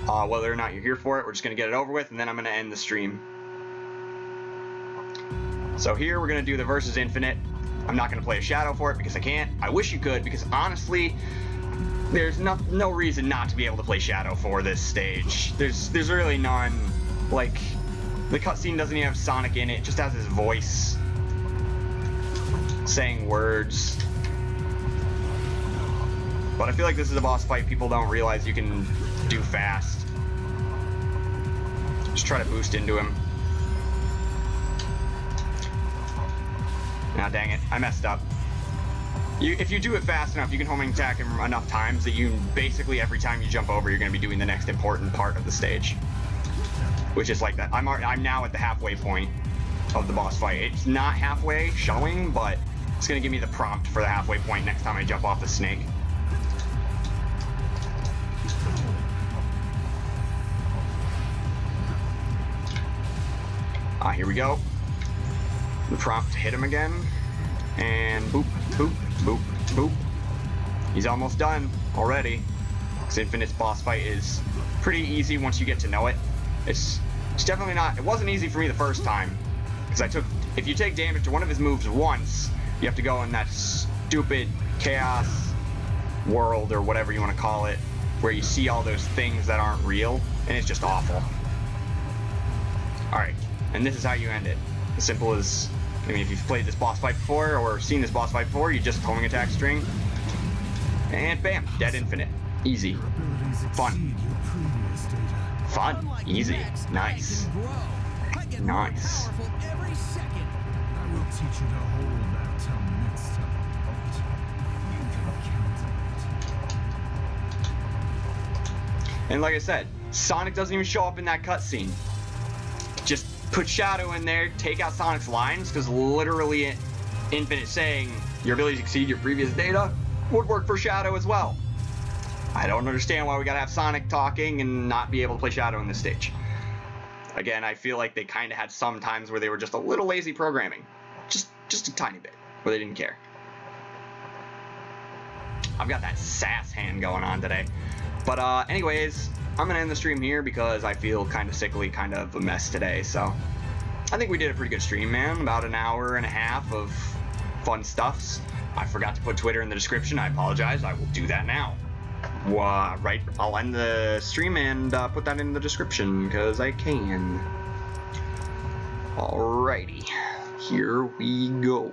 whether or not you're here for it, we're just going to get it over with, and then I'm going to end the stream. So here we're going to do the Versus Infinite. I'm not going to play a Shadow for it because I can't. I wish you could, because honestly, there's no reason not to be able to play Shadow for this stage. There's really none. Like, the cutscene doesn't even have Sonic in it. It just has his voice saying words. But I feel like this is a boss fight people don't realize you can do fast. Just try to boost into him. Nah, dang it. I messed up. If you do it fast enough, you can homing attack him enough times that you basically every time you jump over, you're going to be doing the next important part of the stage. Which is like that. I'm now at the halfway point of the boss fight. It's not halfway showing, but it's going to give me the prompt for the halfway point next time I jump off the snake. Here we go. The prompt to hit him again. And boop, boop, boop, boop. He's almost done already. This Infinite's boss fight is pretty easy once you get to know it. It's definitely not, it wasn't easy for me the first time. Because if you take damage to one of his moves once, you have to go in that stupid chaos world or whatever you want to call it, where you see all those things that aren't real, and it's just awful. Alright, and this is how you end it. As simple as, I mean, if you've played this boss fight before, or seen this boss fight before, you just homing attack string, and bam, dead Infinite. Easy. Fun. Fun. Easy. Nice. Nice. I will teach you to hold that tongue next time. You can count on it. And like I said, Sonic doesn't even show up in that cutscene. Just put Shadow in there, take out Sonic's lines, because literally Infinite saying your ability to exceed your previous data would work for Shadow as well. I don't understand why we gotta have Sonic talking and not be able to play Shadow in this stage. Again, I feel like they kind of had some times where they were just a little lazy programming. Just a tiny bit, where they didn't care. I've got that sass hand going on today. But anyways, I'm gonna end the stream here because I feel kind of sickly, kind of a mess today. So I think we did a pretty good stream, man. About an hour and a half of fun stuffs. I forgot to put Twitter in the description. I apologize. I will do that now. Right, I'll end the stream and put that in the description because I can. Alrighty, here we go.